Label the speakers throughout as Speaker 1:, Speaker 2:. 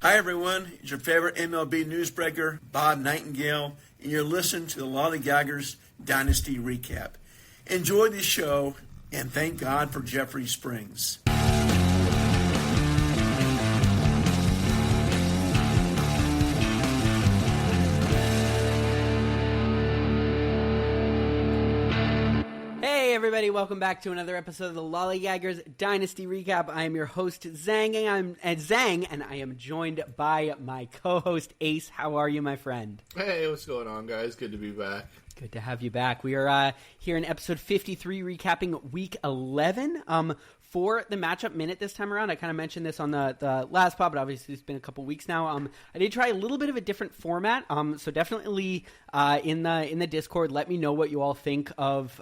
Speaker 1: Hi everyone, it's your favorite MLB newsbreaker, Bob Nightingale, and you're listening to the Lollygaggers Dynasty Recap. Enjoy the show, and thank God for Jeffrey Springs.
Speaker 2: Hey everybody, welcome back to another episode of the Lollygaggers Dynasty Recap. I am your host, Zang, and I am joined by my co-host, Ace. How are you, my friend?
Speaker 3: Hey, what's going on, guys? Good to be back.
Speaker 2: Good to have you back. We are here in episode 53, recapping Week 11. For the matchup minute this time around, I kind of mentioned this on the last pod, but obviously it's been a couple weeks now. I did try a little bit of a different format, so definitely in the Discord, let me know what you all think of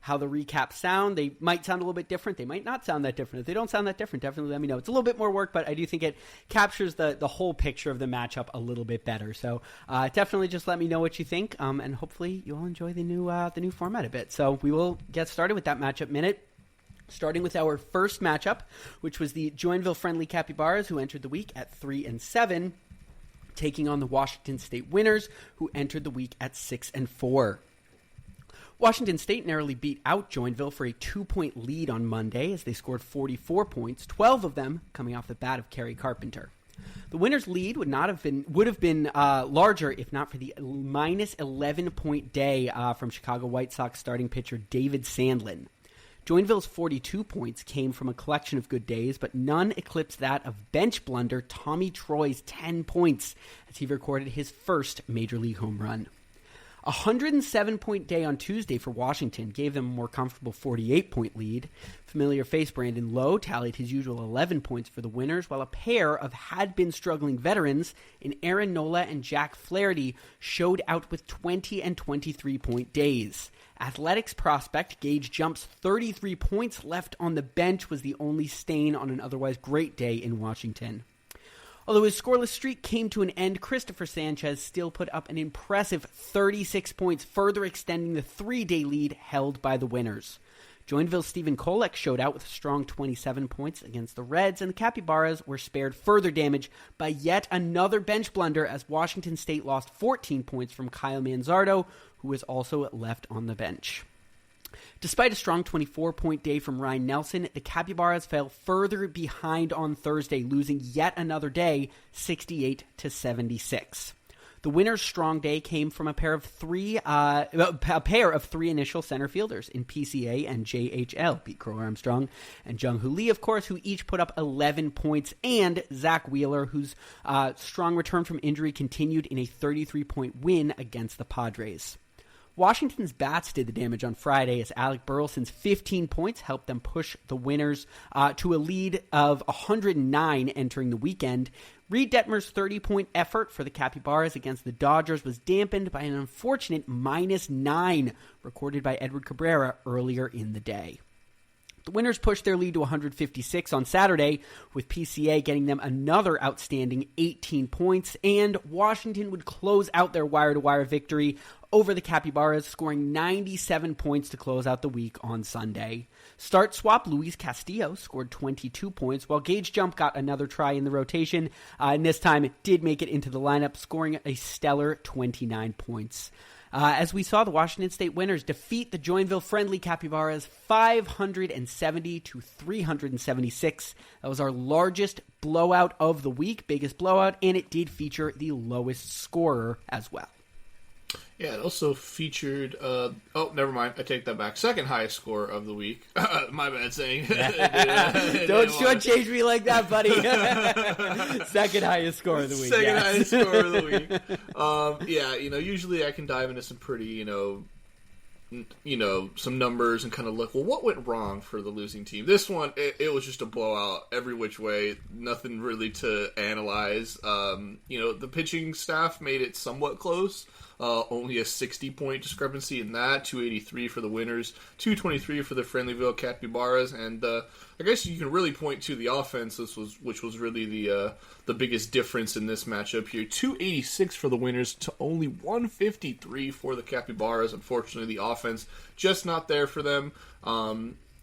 Speaker 2: how the recaps sound. They might sound a little bit different. They might not sound that different. If they don't sound that different, definitely let me know. It's a little bit more work, but I do think it captures the whole picture of the matchup a little bit better. So definitely just let me know what you think, and hopefully you'll enjoy the new format a bit. So we will get started with that matchup minute. Starting with our first matchup, which was the Joinville-friendly Capybaras, who entered the week at 3-7, taking on the Washington State Winners, who entered the week at 6-4. Washington State narrowly beat out Joinville for a 2-point lead on Monday as they scored 44 points, 12 of them coming off the bat of Kerry Carpenter. The Winners' lead would have been larger if not for the minus 11-point day from Chicago White Sox starting pitcher David Sandlin. Joinville's 42 points came from a collection of good days, but none eclipsed that of bench blunder Tommy Troy's 10 points as he recorded his first Major League home run. A 107-point day on Tuesday for Washington gave them a more comfortable 48-point lead. Familiar face Brandon Lowe tallied his usual 11 points for the Winners, while a pair of had-been-struggling veterans in Aaron Nola and Jack Flaherty showed out with 20 and 23-point days. Athletics prospect Gage Jump's 33 points left on the bench was the only stain on an otherwise great day in Washington. Although his scoreless streak came to an end, Christopher Sanchez still put up an impressive 36 points, further extending the 3-day lead held by the Winners. Joinville's Stephen Kolek showed out with a strong 27 points against the Reds, and the Capybaras were spared further damage by yet another bench blunder as Washington State lost 14 points from Kyle Manzardo, who was also left on the bench. Despite a strong 24-point day from Ryan Nelson, the Capybaras fell further behind on Thursday, losing yet another day, 68-76. The Winners' strong day came from a pair of three initial center fielders in PCA and JHL, Pete Crow Armstrong and Jung Hoo Lee, of course, who each put up 11 points, and Zach Wheeler, whose strong return from injury continued in a 33-point win against the Padres. Washington's bats did the damage on Friday as Alec Burleson's 15 points helped them push the Winners to a lead of 109 entering the weekend. Reed Detmer's 30-point effort for the Capybaras against the Dodgers was dampened by an unfortunate -9 recorded by Edward Cabrera earlier in the day. The Winners pushed their lead to 156 on Saturday, with PCA getting them another outstanding 18 points, and Washington would close out their wire-to-wire victory over the Capybaras, scoring 97 points to close out the week on Sunday. Start swap Luis Castillo scored 22 points, while Gage Jump got another try in the rotation, and this time did make it into the lineup, scoring a stellar 29 points. As we saw, the Washington State Winners defeat the Joinville-friendly Capybaras 570-376. That was our largest blowout of the week, biggest blowout, and it did feature the lowest scorer as well.
Speaker 3: Yeah, it also featured, never mind, I take that back. Second highest score of the week. My bad saying.
Speaker 2: Don't shortchange me like that, buddy. Second highest score of the week.
Speaker 3: Second highest score of the week. Usually I can dive into some pretty, some numbers and kind of look, well, what went wrong for the losing team? This one, it was just a blowout every which way. Nothing really to analyze. The pitching staff made it somewhat close. Only a 60-point discrepancy in that. 283 for the Winners, 223 for the Friendlyville Capybaras, and I guess you can really point to the offense. Which was really the biggest difference in this matchup here. 286 for the Winners to only 153 for the Capybaras. Unfortunately, the offense just not there for them.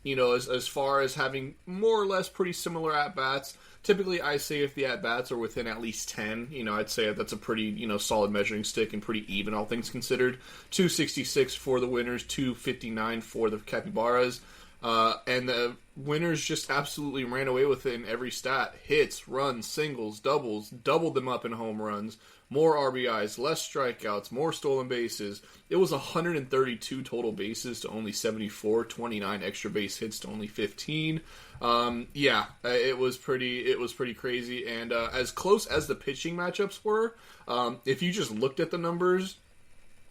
Speaker 3: As far as having more or less pretty similar at-bats, typically I say if the at-bats are within at least 10, I'd say that's a pretty, solid measuring stick and pretty even, all things considered. 266 for the winners, 259 for the Capybaras. And the winners just absolutely ran away with it in every stat. Hits, runs, singles, doubles, doubled them up in home runs, more RBIs, less strikeouts, more stolen bases. It was 132 total bases to only 74, 29 extra base hits to only 15. It was pretty crazy. And as close as the pitching matchups were, if you just looked at the numbers,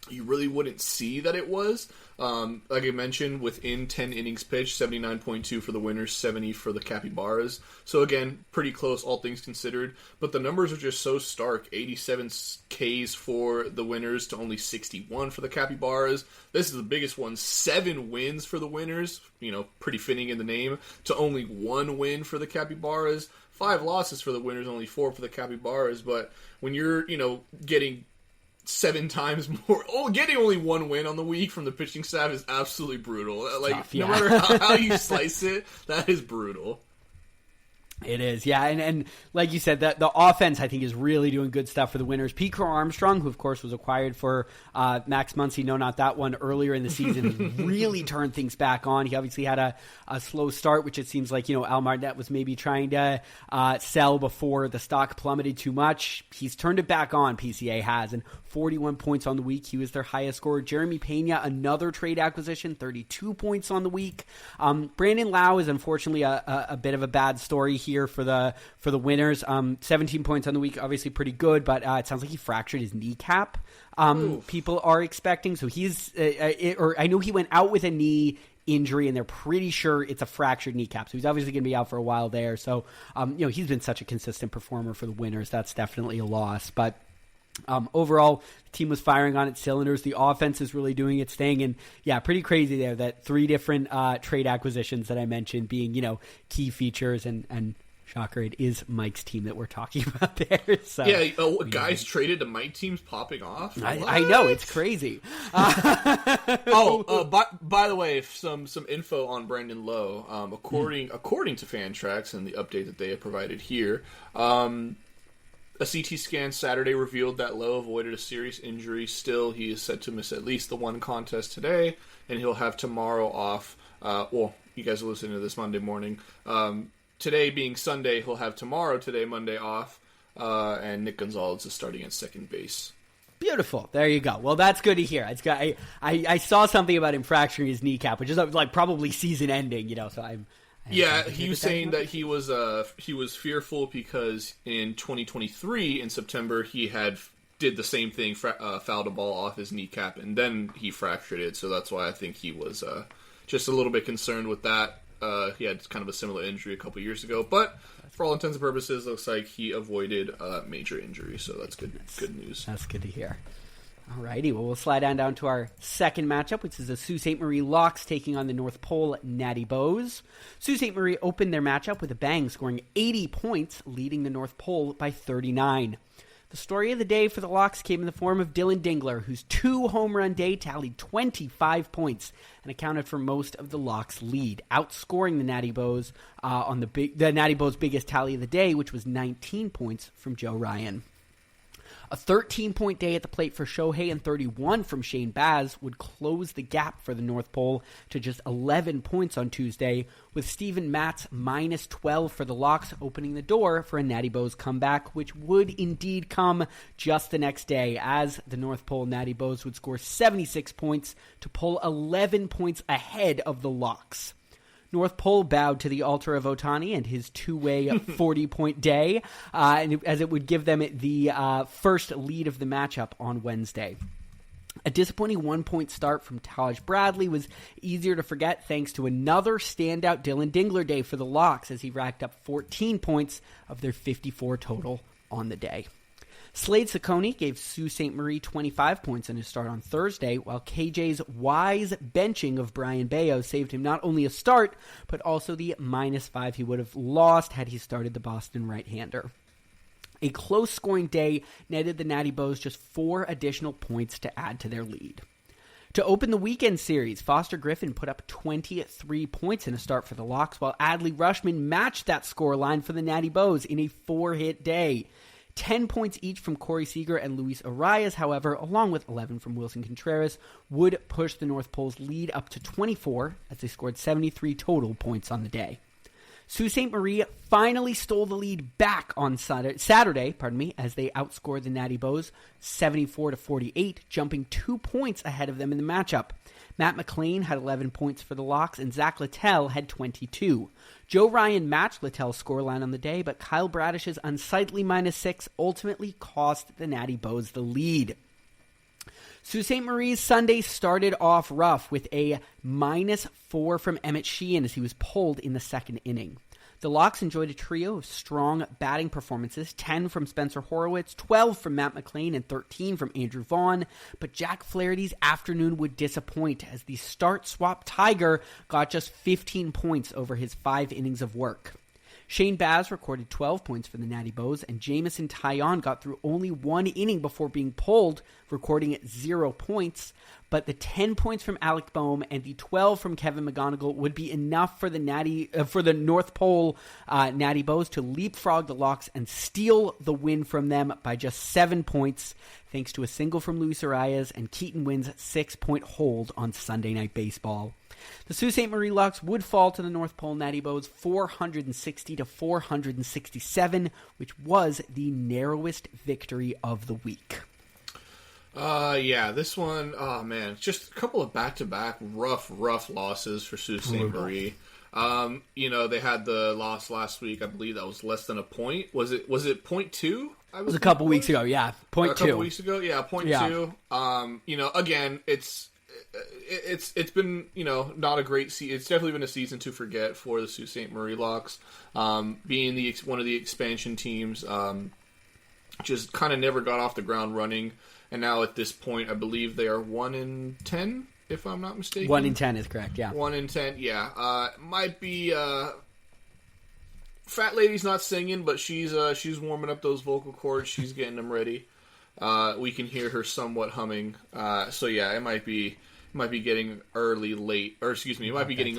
Speaker 3: you really wouldn't see that it was. Like I mentioned, within 10 innings pitched, 79.2 for the winners, 70 for the Capybaras. So again, pretty close, all things considered. But the numbers are just so stark. 87 Ks for the winners to only 61 for the Capybaras. This is the biggest one. 7 wins for the winners, pretty fitting in the name, to only 1 win for the Capybaras. 5 losses for the winners, only 4 for the Capybaras. But when you're, getting 7 times more. Getting only 1 win on the week from the pitching staff is absolutely brutal.
Speaker 2: Tough, yeah.
Speaker 3: No matter how you slice it, that is brutal.
Speaker 2: It is, yeah, and like you said, the offense I think is really doing good stuff for the winners. Pete Crow Armstrong, who of course was acquired for Max Muncy, no, not that one, earlier in the season, really turned things back on. He obviously had a slow start, which it seems like Al Marnette was maybe trying to sell before the stock plummeted too much. He's turned it back on. PCA has, and 41 points on the week. He was their highest scorer. Jeremy Pena, another trade acquisition, 32 points on the week. Brandon Lau is unfortunately a bit of a bad story here for the winners. 17 points on the week, obviously pretty good, but it sounds like he fractured his kneecap. People are expecting, so he's I know he went out with a knee injury, and they're pretty sure it's a fractured kneecap. So he's obviously going to be out for a while there. So he's been such a consistent performer for the winners. That's definitely a loss, but. Overall, the team was firing on its cylinders. The offense is really doing its thing. And, pretty crazy there that 3 different trade acquisitions that I mentioned being, key features. And shocker, it is Mike's team that we're talking about there. So,
Speaker 3: guys traded to Mike teams popping off?
Speaker 2: I know, it's crazy.
Speaker 3: By the way, some info on Brandon Lowe. According to Fantrax and the update that they have provided here, a CT scan Saturday revealed that Lowe avoided a serious injury. Still, he is set to miss at least the 1 contest today, and he'll have tomorrow off. You guys are listening to this Monday morning. Today being Sunday, he'll have today, Monday, off, and Nick Gonzalez is starting at second base.
Speaker 2: Beautiful. There you go. Well, that's good to hear. I saw something about him fracturing his kneecap, which is like probably season ending, so I'm...
Speaker 3: he was saying that he was fearful because in 2023 in September he did the same thing, fouled a ball off his kneecap, and then he fractured it. So that's why I think he was just a little bit concerned with that. He had kind of a similar injury a couple years ago, but for all intents and purposes, looks like he avoided major injury. So that's good. Good news.
Speaker 2: That's good to hear. Alrighty, well, we'll slide down to our second matchup, which is the Sault Ste. Marie Locks taking on the North Pole Natty Bows. Sault Ste. Marie opened their matchup with a bang, scoring 80 points, leading the North Pole by 39. The story of the day for the Locks came in the form of Dylan Dingler, whose 2-home-run day tallied 25 points and accounted for most of the Locks' lead, outscoring the Natty Bows on the Natty Bows' biggest tally of the day, which was 19 points from Joe Ryan. A 13-point day at the plate for Shohei and 31 from Shane Baz would close the gap for the North Pole to just 11 points on Tuesday, with Steven Matz minus 12 for the Locks opening the door for a Natty Bows comeback, which would indeed come just the next day, as the North Pole Natty Bows would score 76 points to pull 11 points ahead of the Locks. North Pole bowed to the altar of Otani and his 2-way 40-point day, as it would give them the first lead of the matchup on Wednesday. A disappointing 1-point start from Taj Bradley was easier to forget thanks to another standout Dylan Dingler day for the Locks, as he racked up 14 points of their 54 total on the day. Slade Ciccone gave Sault Ste. Marie 25 points in his start on Thursday, while KJ's wise benching of Brian Bayo saved him not only a start, but also the -5 he would have lost had he started the Boston right-hander. A close-scoring day netted the Natty Bows just 4 additional points to add to their lead. To open the weekend series, Foster Griffin put up 23 points in a start for the Locks, while Adley Rushman matched that scoreline for the Natty Bows in a 4-hit day. 10 points each from Corey Seager and Luis Arias, however, along with 11 from Wilson Contreras, would push the North Pole's lead up to 24 as they scored 73 total points on the day. Sault Ste. Marie finally stole the lead back on Saturday, as they outscored the Natty Bows 74-48, jumping 2 points ahead of them in the matchup. Matt McLean had 11 points for the Locks, and Zach Littell had 22. Joe Ryan matched Littell's scoreline on the day, but Kyle Bradish's unsightly -6 ultimately cost the Natty Bows the lead. Sault Ste. Marie's Sunday started off rough with a -4 from Emmett Sheehan as he was pulled in the second inning. The Locks enjoyed a trio of strong batting performances, 10 from Spencer Horowitz, 12 from Matt McLean, and 13 from Andrew Vaughn, but Jack Flaherty's afternoon would disappoint as the start-swap Tiger got just 15 points over his 5 innings of work. Shane Baz recorded 12 points for the Natty Bows, and Jamison Taillon got through only 1 inning before being pulled, recording 0 points. But the 10 points from Alec Boehm and the 12 from Kevin McGonigal would be enough for the North Pole Natty Bows to leapfrog the Locks and steal the win from them by just 7 points, thanks to a single from Luis Arias and Keaton Wynn's 6-point hold on Sunday Night Baseball. The Sault Ste. Marie Locks would fall to the North Pole Natty Bows 460-467, which was the narrowest victory of the week.
Speaker 3: This one, oh man, just a couple of back-to-back rough losses for Sault Ste. Marie. They had the loss last week. I believe that was less than a point. Was it 0.2?
Speaker 2: It was a couple weeks ago, yeah. 0.2.
Speaker 3: A couple weeks ago, yeah, 0.2. Again, it's been, not a great season. It's definitely been a season to forget for the Sault Ste. Marie Locks. Being one of the expansion teams, just kind of never got off the ground running. And now at this point, I believe they are 1-10, if I'm not mistaken.
Speaker 2: 1-10 is correct, yeah.
Speaker 3: 1-10, yeah. Might be Fat Lady's not singing, but she's warming up those vocal cords. She's getting them ready. We can hear her somewhat humming. It might be getting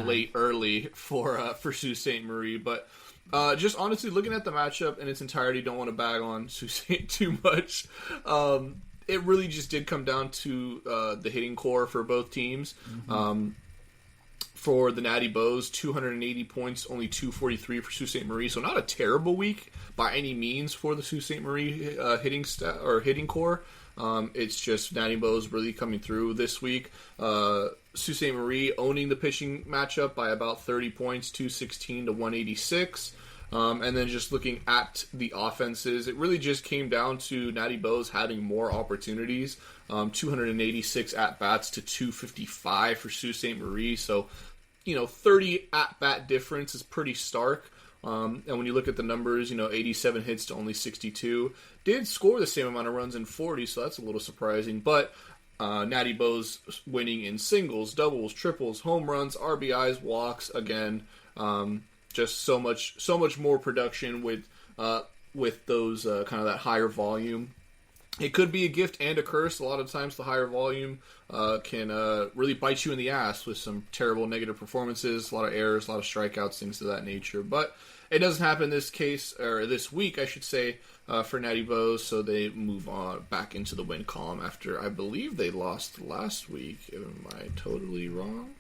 Speaker 3: late early for Sault Ste. Marie, but just honestly looking at the matchup in its entirety, don't want to bag on Sault Ste. Too much. It really just did come down to the hitting core for both teams. Mm-hmm. For the Natty Bows, 280 points, only 243 for Sault Ste. Marie, so not a terrible week by any means for the Sault Ste. Marie hitting core. It's just Natty Bows really coming through this week. Sault Ste. Marie owning the pitching matchup by about 30 points, 216 to 186. And then just looking at the offenses, it really just came down to Natty Bows having more opportunities. 286 at-bats to 255 for Sault Ste. Marie. So, 30 at-bat difference is pretty stark. And when you look at the numbers, 87 hits to only 62. Did score the same amount of runs in 40, so that's a little surprising. But Natty Bows winning in singles, doubles, triples, home runs, RBIs, walks, again. Just so much more production with those kind of that higher volume. It could be a gift and a curse. A lot of times the higher volume can really bite you in the ass with some terrible negative performances, a lot of errors, a lot of strikeouts, things of that nature. But it doesn't happen this week, I should say, for Natty Bows, so they move on back into the win column after I believe they lost last week. Am I totally wrong?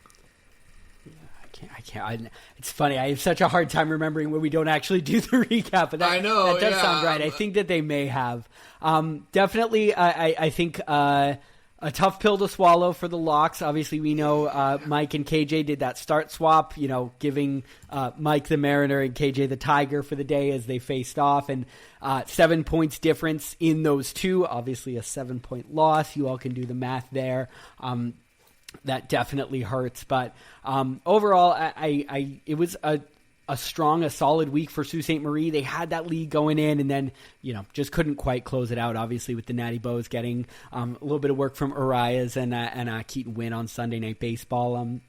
Speaker 2: I can't. It's funny. I have such a hard time remembering when we don't actually do the recap. But
Speaker 3: I know.
Speaker 2: That does sound right. I think that they may have. Definitely, I think a tough pill to swallow for the Locks. Obviously, we know Mike and KJ did that start swap, giving Mike the Mariner and KJ the Tiger for the day as they faced off. And 7 points difference in those two. Obviously, a 7-point loss. You all can do the math there. That definitely hurts, but overall, it was a solid week for Sault Ste. Marie. They had that lead going in, and then just couldn't quite close it out. Obviously, with the Natty Bows getting a little bit of work from Arias and Keaton Wynn on Sunday Night Baseball.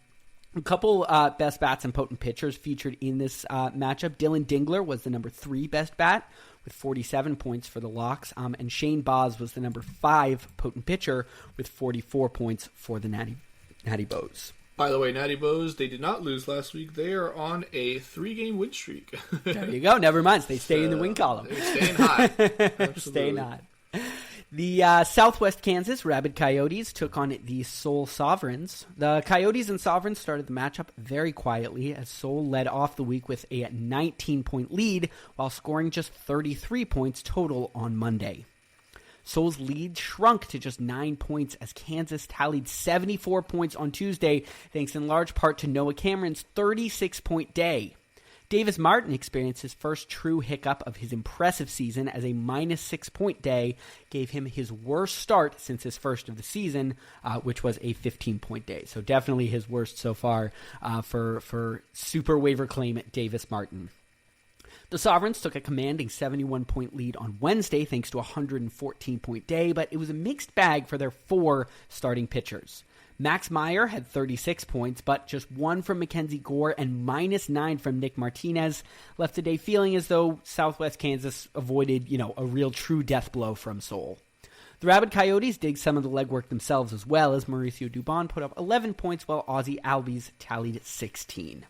Speaker 2: A couple best bats and potent pitchers featured in this matchup. Dylan Dingler was the number 3 best bat with 47 points for the Locks, and Shane Boz was the number 5 potent pitcher with 44 points for the Natty Bows.
Speaker 3: By the way, Natty Bows, they did not lose last week. They are on a 3-game win streak.
Speaker 2: There you go. Never mind. They stay in the win column.
Speaker 3: They're staying hot.
Speaker 2: Staying hot. The Southwest Kansas Rabid Coyotes took on the Seoul Sovereigns. The Coyotes and Sovereigns started the matchup very quietly as Seoul led off the week with a 19-point lead while scoring just 33 points total on Monday. Seoul's lead shrunk to just 9 points as Kansas tallied 74 points on Tuesday, thanks in large part to Noah Cameron's 36-point day. Davis Martin experienced his first true hiccup of his impressive season as a -6-point day gave him his worst start since his first of the season, which was a 15-point day. So definitely his worst so far for super waiver claim Davis Martin. The Sovereigns took a commanding 71-point lead on Wednesday thanks to a 114-point day, but it was a mixed bag for their 4 starting pitchers. Max Meyer had 36 points, but just 1 from Mackenzie Gore and -9 from Nick Martinez left the day feeling as though Southwest Kansas avoided, a real true death blow from Seoul. The Rabid Coyotes did some of the legwork themselves as well as Mauricio Dubon put up 11 points while Ozzie Albies tallied 16.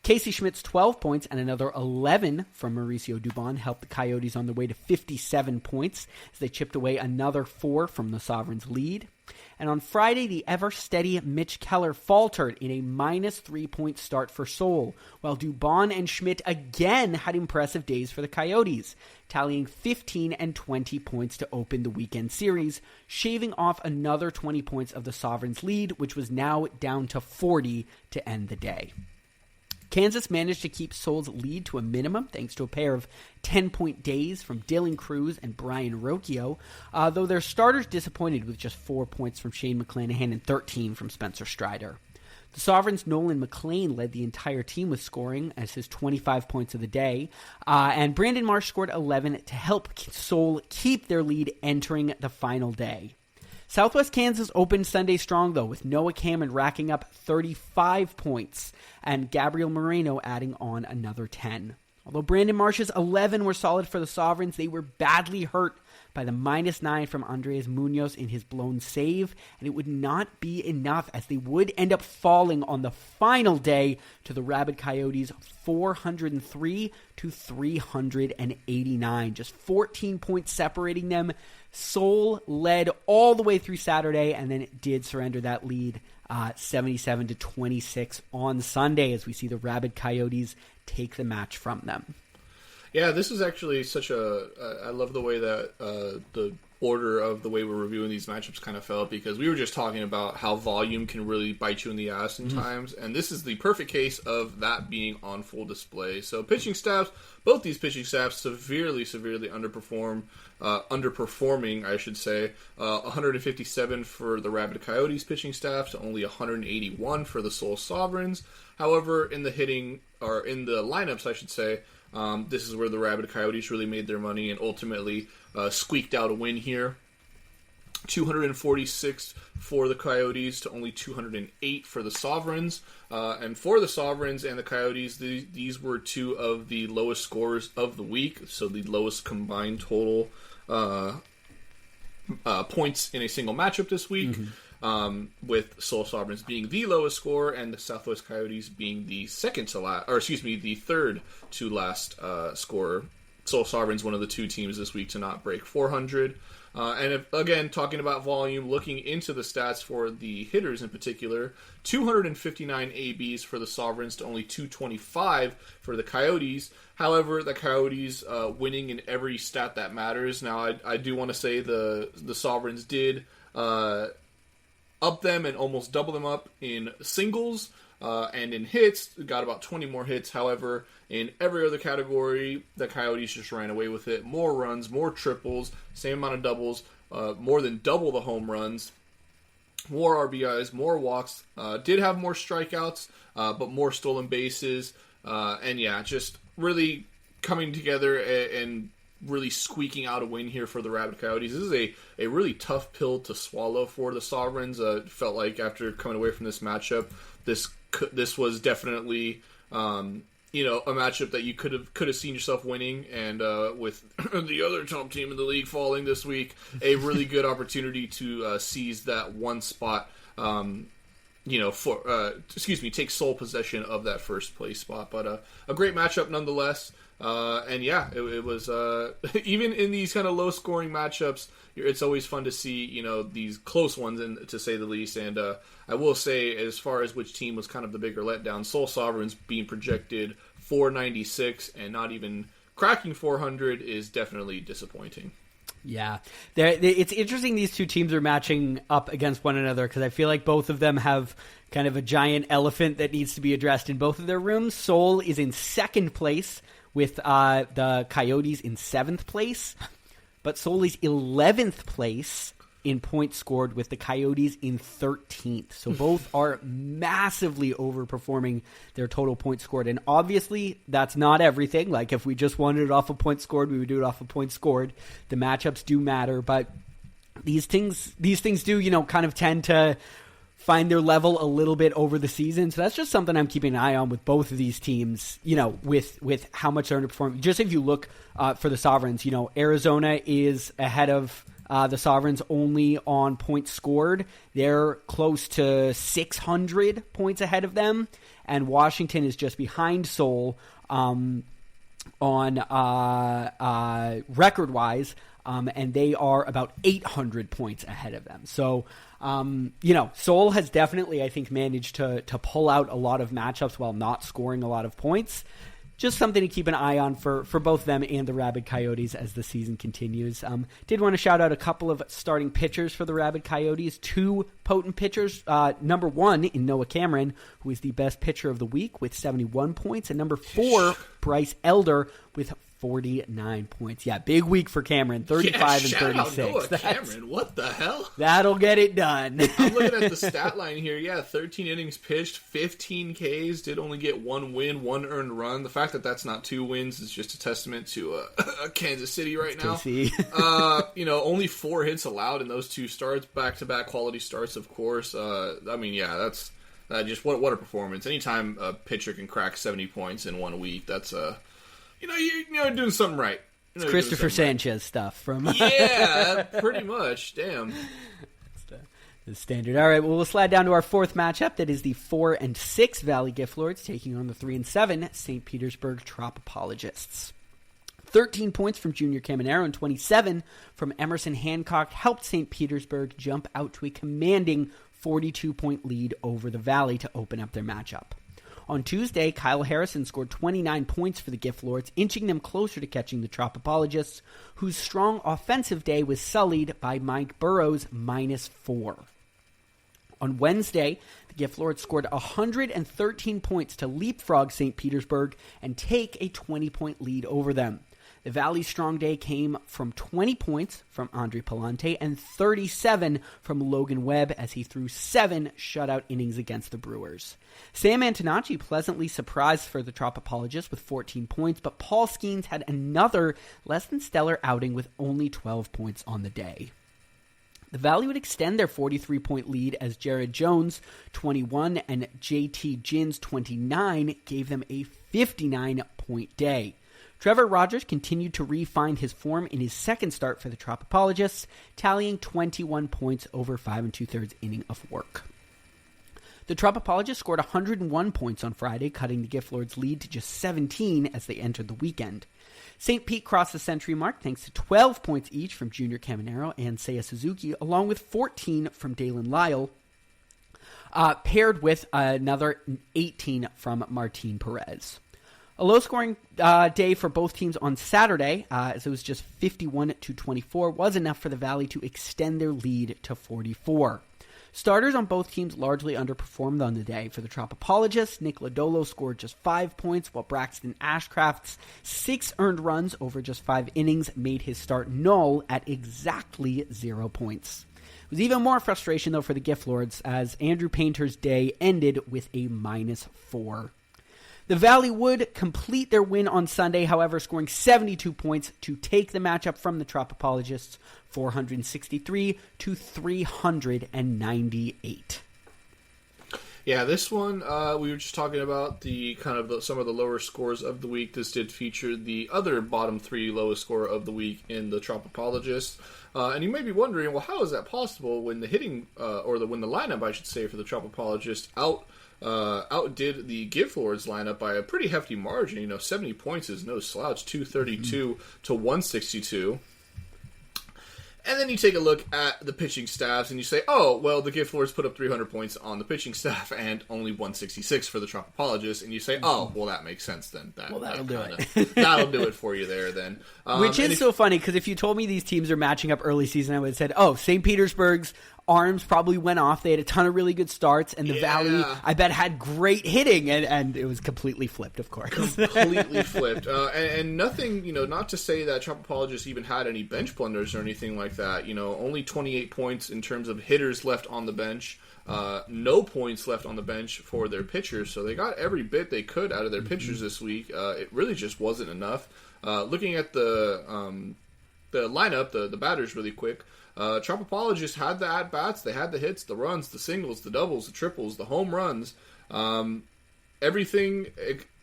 Speaker 2: Casey Schmidt's 12 points and another 11 from Mauricio Dubon helped the Coyotes on their way to 57 points as they chipped away another 4 from the Sovereigns' lead. And on Friday, the ever-steady Mitch Keller faltered in a -3-point start for Seoul, while Dubon and Schmidt again had impressive days for the Coyotes, tallying 15 and 20 points to open the weekend series, shaving off another 20 points of the Sovereigns' lead, which was now down to 40 to end the day. Kansas managed to keep Seoul's lead to a minimum thanks to a pair of 10-point days from Dylan Cruz and Brian Rocchio, though their starters disappointed with just 4 points from Shane McClanahan and 13 from Spencer Strider. The Sovereigns' Nolan McLean led the entire team with scoring as his 25 points of the day, and Brandon Marsh scored 11 to help Seoul keep their lead entering the final day. Southwest Kansas opened Sunday strong, though, with Noah Cameron racking up 35 points and Gabriel Moreno adding on another 10. Although Brandon Marsh's 11 were solid for the Sovereigns, they were badly hurt by the -9 from Andres Munoz in his blown save, and it would not be enough as they would end up falling on the final day to the Rabid Coyotes 403 to 389, just 14 points separating them. Seoul led all the way through Saturday and then it did surrender that lead 77 to 26 on Sunday as we see the Rabid Coyotes take the match from them.
Speaker 3: Yeah, this is actually such I love the way that the order of the way we're reviewing these matchups kind of fell, because we were just talking about how volume can really bite you in the ass in times, and this is the perfect case of that being on full display. So pitching staffs, both these pitching staffs severely underperforming, I should say. 157 for the Rabid Coyotes pitching staff to only 181 for the Seoul Sovereigns. However, in the lineups, I should say, this is where the Rabid Coyotes really made their money and ultimately squeaked out a win here. 246 for the Coyotes to only 208 for the Sovereigns. And for the Sovereigns and the Coyotes, these were 2 of the lowest scorers of the week, so the lowest combined total points in a single matchup this week. With Seoul Sovereigns being the lowest scorer and the Southwest Coyotes being the third to last scorer. Seoul Sovereigns, one of the 2 teams this week to not break 400. Again, talking about volume, looking into the stats for the hitters in particular, 259 ABs for the Sovereigns to only 225 for the Coyotes. However, the Coyotes winning in every stat that matters. Now, I do want to say the Sovereigns did up them and almost double them up in singles and in hits. Got about 20 more hits. However, in every other category, the Coyotes just ran away with it. More runs, more triples, same amount of doubles, more than double the home runs, more RBIs, more walks. Did have more strikeouts, but more stolen bases. And yeah, just really coming together and really squeaking out a win here for the Rabid Coyotes. This is a really tough pill to swallow for the Sovereigns. Felt like after coming away from this matchup, this was definitely a matchup that you could have seen yourself winning, and with the other top team in the league falling this week, a really good opportunity to seize that one spot. Take sole possession of that first place spot. But a great matchup nonetheless. And yeah, it was even in these kind of low scoring matchups, it's always fun to see these close ones, and to say the least. And I will say, as far as which team was kind of the bigger letdown, Soul Sovereigns being projected 496 and not even cracking 400 is definitely disappointing.
Speaker 2: Yeah, it's interesting these two teams are matching up against one another, because I feel like both of them have kind of a giant elephant that needs to be addressed in both of their rooms. Soul is in second place with the Coyotes in 7th place, but Soul is 11th place in points scored with the Coyotes in 13th. So both are massively overperforming their total points scored. And obviously, that's not everything. Like, if we just wanted it off of points scored, we would do it off of points scored. The matchups do matter, but these things do, kind of tend to find their level a little bit over the season. So that's just something I'm keeping an eye on with both of these teams, with how much they're underperforming. Just if you look for the Sovereigns, Arizona is ahead of the Sovereigns only on points scored. They're close to 600 points ahead of them. And Washington is just behind Seoul on record-wise, and they are about 800 points ahead of them. So, Seoul has definitely, I think, managed to pull out a lot of matchups while not scoring a lot of points. Just something to keep an eye on for both them and the Rabid Coyotes as the season continues. Did want to shout out a couple of starting pitchers for the Rabid Coyotes. 2 potent pitchers. Number 1 in Noah Cameron, who is the best pitcher of the week with 71 points. And number 4, Bryce Elder with 49 points. Yeah, big week for Cameron, 35 and 36.
Speaker 3: Noah Cameron, what the hell?
Speaker 2: That'll get it done.
Speaker 3: I'm looking at the stat line here. Yeah, 13 innings pitched, 15 Ks, did only get 1 win, 1 earned run. The fact that that's not 2 wins is just a testament to Kansas City right now. Only 4 hits allowed in those 2 starts, back-to-back quality starts, of course. That's just what a performance. Anytime a pitcher can crack 70 points in 1 week, that's you're doing something right.
Speaker 2: It's Christopher Sanchez stuff from...
Speaker 3: Yeah, pretty much. Damn.
Speaker 2: The standard. All right, well, we'll slide down to our 4th matchup. That is the 4 and 6 Valley Gift Lords taking on the 3 and 7 St. Petersburg Tropopologists. 13 points from Junior Caminero and 27 from Emerson Hancock helped St. Petersburg jump out to a commanding 42-point lead over the Valley to open up their matchup. On Tuesday, Kyle Harrison scored 29 points for the Gift Lords, inching them closer to catching the Tropopologists, whose strong offensive day was sullied by Mike Burrow's -4. On Wednesday, the Gift Lords scored 113 points to leapfrog St. Petersburg and take a 20-point lead over them. The Valley's strong day came from 20 points from Andre Palante and 37 from Logan Webb as he threw 7 shutout innings against the Brewers. Sam Antonacci pleasantly surprised for the Tropopologists with 14 points, but Paul Skeens had another less-than-stellar outing with only 12 points on the day. The Valley would extend their 43-point lead as Jared Jones, 21, and JT Gins, 29, gave them a 59-point day. Trevor Rogers continued to refine his form in his second start for the Tropopologists, tallying 21 points over 5 2/3 inning of work. The Tropopologists scored 101 points on Friday, cutting the Gift Lords' lead to just 17 as they entered the weekend. St. Pete crossed the century mark thanks to 12 points each from Junior Caminero and Seiya Suzuki, along with 14 from Dalen Lyle, paired with another 18 from Martin Perez. A low-scoring day for both teams on Saturday, as it was just 51-24, was enough for the Valley to extend their lead to 44. Starters on both teams largely underperformed on the day. For the Tropopologists, Nick Lodolo scored just 5 points, while Braxton Ashcraft's 6 earned runs over just 5 innings made his start null at exactly 0 points. It was even more frustration, though, for the Gift Lords, as Andrew Painter's day ended with a -4. The Valley would complete their win on Sunday, however, scoring 72 points to take the matchup from the Tropopologists, 463 to 398.
Speaker 3: Yeah, this one, we were just talking about some of the lower scores of the week. This did feature the other bottom 3 lowest score of the week in the Tropopologist. And you may be wondering, well, how is that possible when the hitting, when the lineup, I should say, for the Tropopologist outdid the Gift Lords lineup by a pretty hefty margin. 70 points is no slouch, 232 to 162. And then you take a look at the pitching staffs and you say, oh, well, the Gift Lords put up 300 points on the pitching staff and only 166 for the Tropopologist. And you say, oh, well, that makes sense then.
Speaker 2: That'll do
Speaker 3: it. That'll do it for you there then.
Speaker 2: Which is so funny, because if you told me these teams are matching up early season, I would have said, oh, St. Petersburg's arms probably went off. They had a ton of really good starts, and the Valley, I bet, had great hitting, and it was completely flipped, of course.
Speaker 3: Completely flipped. And nothing, not to say that Tropopologist even had any bench blunders or anything like that. Only 28 points in terms of hitters left on the bench. No points left on the bench for their pitchers, so they got every bit they could out of their pitchers this week. It really just wasn't enough. Looking at the lineup, the batters really quick, Tropopologist had the at-bats, they had the hits, the runs, the singles, the doubles, the triples, the home runs, everything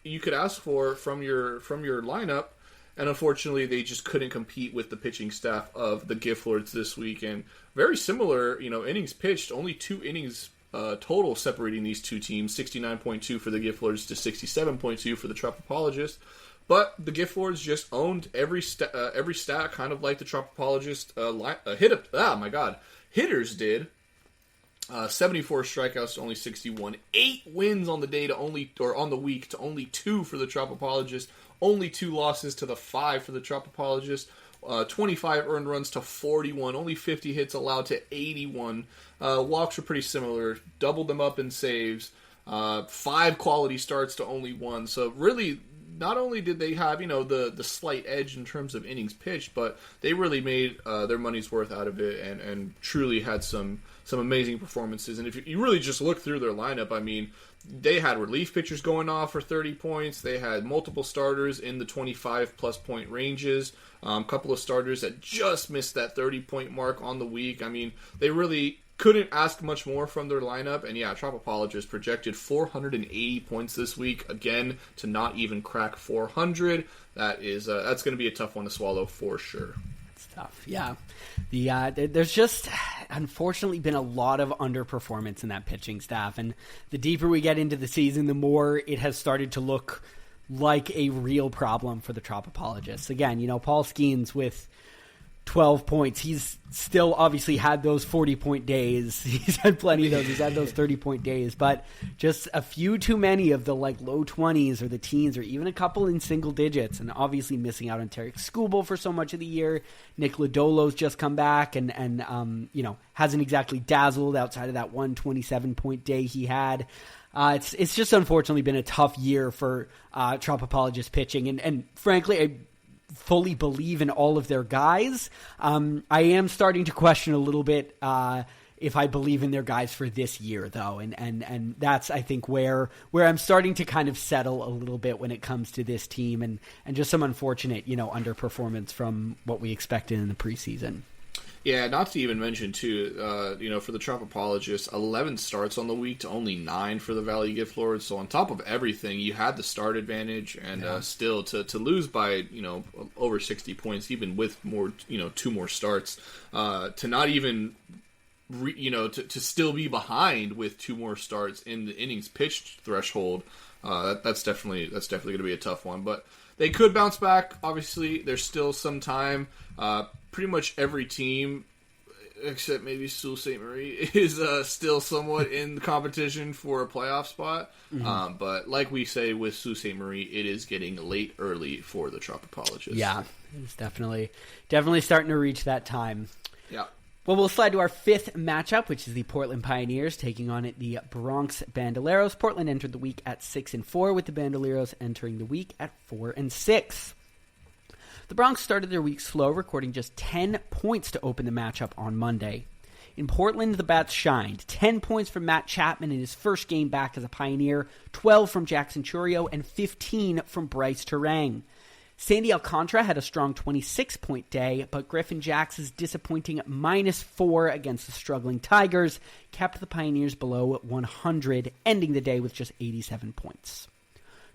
Speaker 3: you could ask for from your lineup, and unfortunately they just couldn't compete with the pitching staff of the Gift Lords this week. And very similar, innings pitched, only 2 innings total separating these two teams, 69.2 for the Gift Lords to 67.2 for the Tropopologist. But the Gift Lords just owned every stat, kind of like the Tropopologist hitters did. 74 strikeouts to only 61. 8 wins on the day on the week to only 2 for the Tropopologist. Only 2 losses to the 5 for the Tropopologist. 25 earned runs to 41. Only 50 hits allowed to 81. Walks were pretty similar. Doubled them up in saves. 5 quality starts to only 1. So really, not only did they have, the slight edge in terms of innings pitched, but they really made their money's worth out of it and truly had some amazing performances. And if you really just look through their lineup, I mean, they had relief pitchers going off for 30 points. They had multiple starters in the 25-plus point ranges. A couple of starters that just missed that 30-point mark on the week. I mean, they really couldn't ask much more from their lineup. And yeah, Tropopologist projected 480 points this week, again, to not even crack 400. That's going to be a tough one to swallow for sure.
Speaker 2: It's tough, yeah. There's just, unfortunately, been a lot of underperformance in that pitching staff. And the deeper we get into the season, the more it has started to look like a real problem for the Tropopologists. Again, Paul Skeens with 12 points. He's still obviously had those 40-point days. He's had plenty of those. He's had those 30-point days. But just a few too many of the low 20s or the teens or even a couple in single digits. And obviously missing out on Tarek Skubal for so much of the year. Nick Lodolo's just come back and hasn't exactly dazzled outside of that 127-point day he had. It's just unfortunately been a tough year for Tropopologist pitching. And frankly, I fully believe in all of their guys. I am starting to question a little bit if I believe in their guys for this year, though, and that's, I think, where I'm starting to kind of settle a little bit when it comes to this team, and just some unfortunate underperformance from what we expected in the preseason.
Speaker 3: Yeah, not to even mention, too, for the Tropopologists, 11 starts on the week to only 9 for the Valley Gift Lords. So on top of everything, you had the start advantage, and still to lose by, over 60 points, even with more, 2 more starts, to not even, to still be behind with 2 more starts in the innings pitched threshold, that's definitely going to be a tough one. But they could bounce back. Obviously, there's still some time. Pretty much every team, except maybe Sault Ste. Marie, is still somewhat in the competition for a playoff spot. Mm-hmm. But like we say with Sault Ste. Marie, it is getting late early for the Tropopologists.
Speaker 2: Yeah, it's definitely starting to reach that time.
Speaker 3: Yeah.
Speaker 2: Well, we'll slide to our 5th matchup, which is the Portland Pioneers taking on the Bronx Bandoleros. Portland entered the week at 6-4, with the Bandoleros entering the week at 4-6. The Bronx started their week slow, recording just 10 points to open the matchup on Monday. In Portland, the Bats shined. 10 points from Matt Chapman in his first game back as a Pioneer, 12 from Jackson Churio, and 15 from Bryce Terang. Sandy Alcantara had a strong 26-point day, but Griffin Jacks's disappointing -4 against the struggling Tigers kept the Pioneers below 100, ending the day with just 87 points.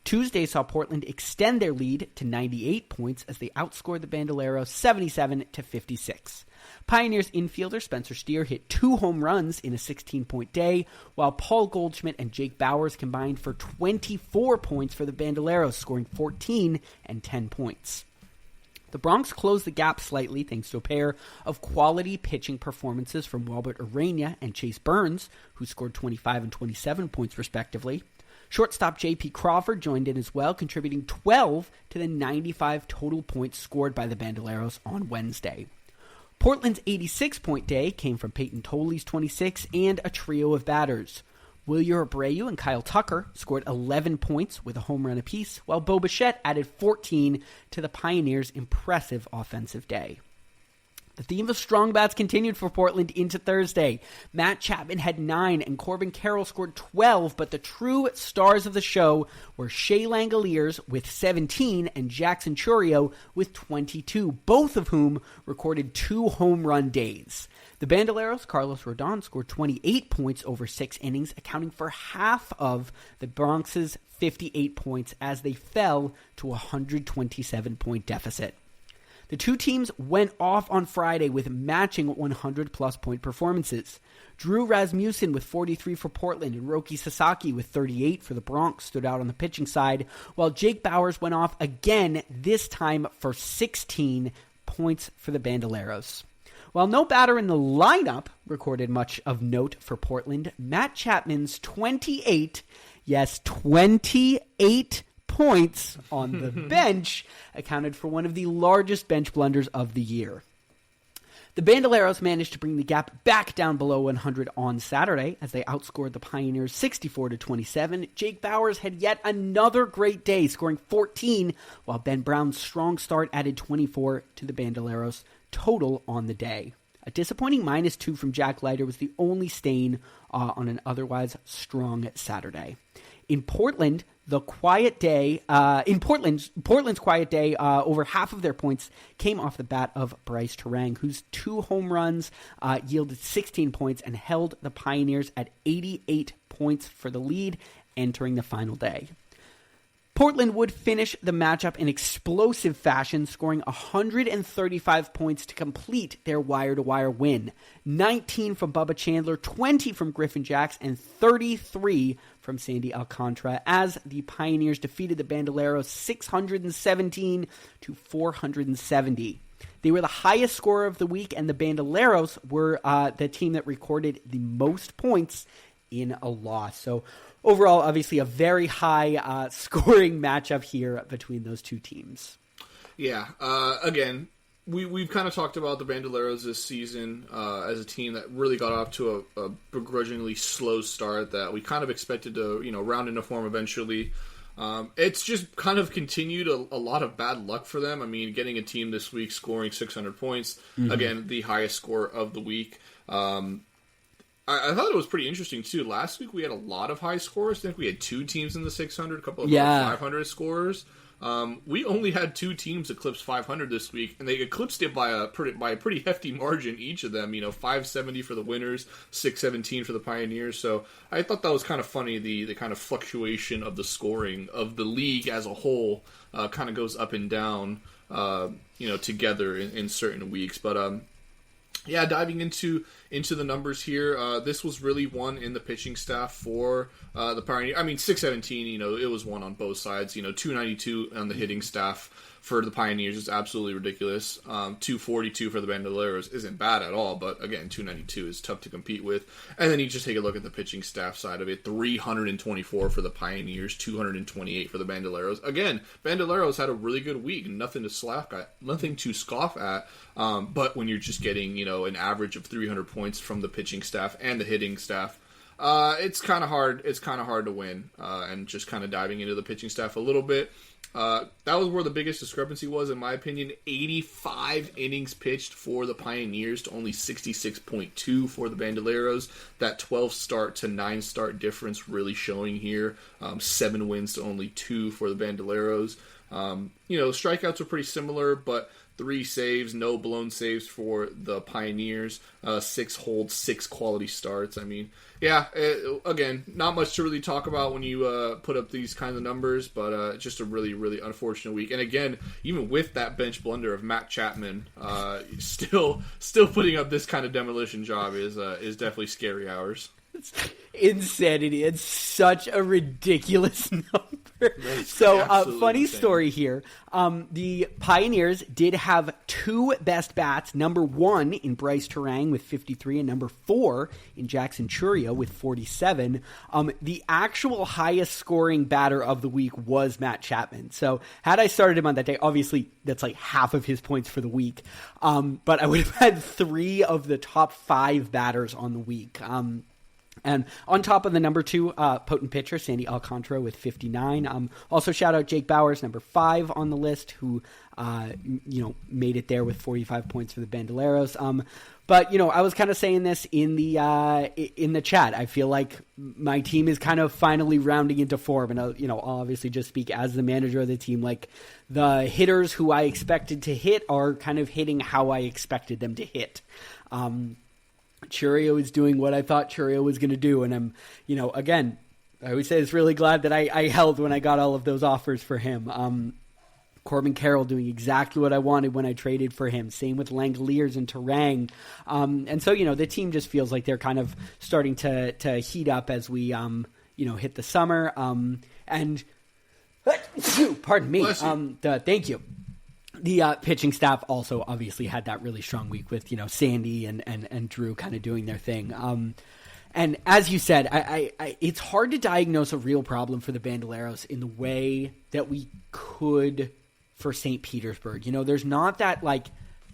Speaker 2: Tuesday saw Portland extend their lead to 98 points as they outscored the Bandoleros 77-56. Pioneers infielder Spencer Steer hit 2 home runs in a 16-point day, while Paul Goldschmidt and Jake Bowers combined for 24 points for the Bandoleros, scoring 14 and 10 points. The Bronx closed the gap slightly thanks to a pair of quality pitching performances from Walbert Urania and Chase Burns, who scored 25 and 27 points respectively. Shortstop J.P. Crawford joined in as well, contributing 12 to the 95 total points scored by the Bandoleros on Wednesday. Portland's 86-point day came from Peyton Tolley's 26 and a trio of batters. Wilyer Abreu and Kyle Tucker scored 11 points with a home run apiece, while Bo Bichette added 14 to the Pioneers' impressive offensive day. The theme of strong bats continued for Portland into Thursday. Matt Chapman had 9 and Corbin Carroll scored 12, but the true stars of the show were Shea Langoliers with 17 and Jackson Churio with 22, both of whom recorded 2 home run days. The Bandoleros' Carlos Rodon scored 28 points over 6 innings, accounting for half of the Bronx's 58 points as they fell to a 127-point deficit. The two teams went off on Friday with matching 100-plus point performances. Drew Rasmussen with 43 for Portland and Roki Sasaki with 38 for the Bronx stood out on the pitching side, while Jake Bowers went off again, this time for 16 points for the Bandoleros. While no batter in the lineup recorded much of note for Portland, Matt Chapman's 28 points on the bench accounted for one of the largest bench blunders of the year. The Bandoleros managed to bring the gap back down below 100 on Saturday as they outscored the Pioneers 64-27. Jake Bowers had yet another great day, scoring 14, while Ben Brown's strong start added 24 to the Bandoleros total on the day. A disappointing -2 from Jack Leiter was the only stain on an otherwise strong Saturday. In Portland, Portland's quiet day, over half of their points came off the bat of Bryce Terang, whose 2 home runs yielded 16 points and held the Pioneers at 88 points for the lead entering the final day. Portland would finish the matchup in explosive fashion, scoring 135 points to complete their wire-to-wire win. 19 from Bubba Chandler, 20 from Griffin Jacks, and 33 from Sandy Alcantara as the Pioneers defeated the Bandoleros 617-470. They were the highest scorer of the week, and the Bandoleros were the team that recorded the most points in a loss. So overall, obviously a very high scoring matchup here between those two teams.
Speaker 3: Yeah, again, we've kind of talked about the Bandoleros this season as a team that really got off to a begrudgingly slow start that we kind of expected to, round into form eventually. It's just kind of continued a lot of bad luck for them. I mean, getting a team this week scoring 600 points, again, the highest score of the week. I thought it was pretty interesting, too. Last week we had a lot of high scores. I think we had 2 teams in the 600, a couple of 500 scorers. We only had 2 teams eclipse 500 this week, and they eclipsed it by a pretty hefty margin, each of them. 570 for the winners, 617 for the Pioneers. So I thought that was kind of funny, the kind of fluctuation of the scoring of the league as a whole kind of goes up and down, together in certain weeks. But yeah, diving into the numbers here, this was really won in the pitching staff for the Pioneers. I mean, 617, it was won on both sides. 292 on the hitting staff for the Pioneers is absolutely ridiculous. 242 for the Bandoleros isn't bad at all, but again, 292 is tough to compete with. And then you just take a look at the pitching staff side of it. 324 for the Pioneers, 228 for the Bandoleros. Again, Bandoleros had a really good week, nothing to scoff at. But when you're just getting, an average of 300 points from the pitching staff and the hitting staff, it's kind of hard. It's kind of hard to win. And just kind of diving into the pitching staff a little bit. That was where the biggest discrepancy was, in my opinion. 85 innings pitched for the Pioneers to only 66.2 for the Bandoleros. That 12 start to 9 start difference really showing here. 7 wins to only 2 for the Bandoleros. Strikeouts are pretty similar, but 3 saves, no blown saves for the Pioneers, 6 holds, 6 quality starts. I mean, again, not much to really talk about when you put up these kinds of numbers, but just a really, really unfortunate week. And again, even with that bench blunder of Matt Chapman, still putting up this kind of demolition job is definitely scary hours.
Speaker 2: It's insanity. It's such a ridiculous number. So, funny
Speaker 3: insane.
Speaker 2: story here. The Pioneers did have 2 best bats. Number 1 in Bryce Terang with 53 and number 4 in Jackson Churio with 47. The actual highest scoring batter of the week was Matt Chapman. So had I started him on that day, obviously that's like half of his points for the week. But I would have had 3 of the top 5 batters on the week. And on top of the number 2 potent pitcher, Sandy Alcantara with 59. Also shout out Jake Bowers, number 5 on the list, who made it there with 45 points for the Bandoleros. But I was kind of saying this in the chat. I feel like my team is kind of finally rounding into form, and I'll obviously just speak as the manager of the team. Like the hitters who I expected to hit are kind of hitting how I expected them to hit. Churio is doing what I thought Churio was going to do, and I'm, again, I always say it's really glad that I held when I got all of those offers for him. Corbin Carroll doing exactly what I wanted when I traded for him. Same with Langoliers and Terang. And so, the team just feels like they're kind of starting to heat up as we, hit the summer. And pardon me. Thank you. The pitching staff also obviously had that really strong week with, Sandy and Drew kind of doing their thing. And as you said, I it's hard to diagnose a real problem for the Bandoleros in the way that we could for St. Petersburg. There's not that like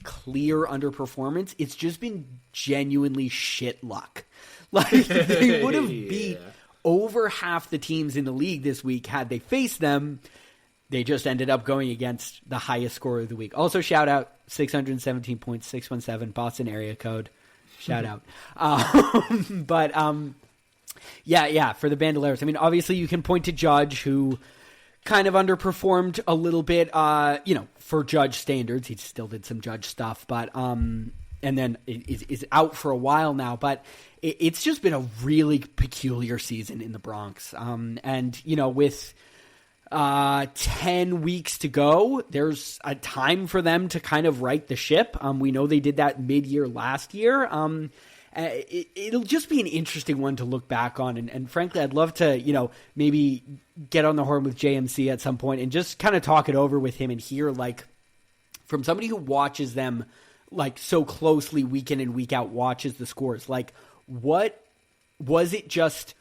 Speaker 2: clear underperformance. It's just been genuinely shit luck. Like they would have beat over half the teams in the league this week had they faced them. They just ended up going against the highest scorer of the week. Also, shout out 617 points, 617 Boston area code. Shout out. But for the Bandoleros. I mean, obviously you can point to Judge, who kind of underperformed a little bit, for Judge standards. He still did some Judge stuff, but and then is out for a while now. But it's just been a really peculiar season in the Bronx. And with 10 weeks to go, there's a time for them to kind of right the ship. We know they did that mid-year last year. It'll just be an interesting one to look back on. And frankly, I'd love to, maybe get on the horn with JMC at some point and just kind of talk it over with him and hear, like, from somebody who watches them, like, so closely week in and week out, watches the scores. Like, what was it just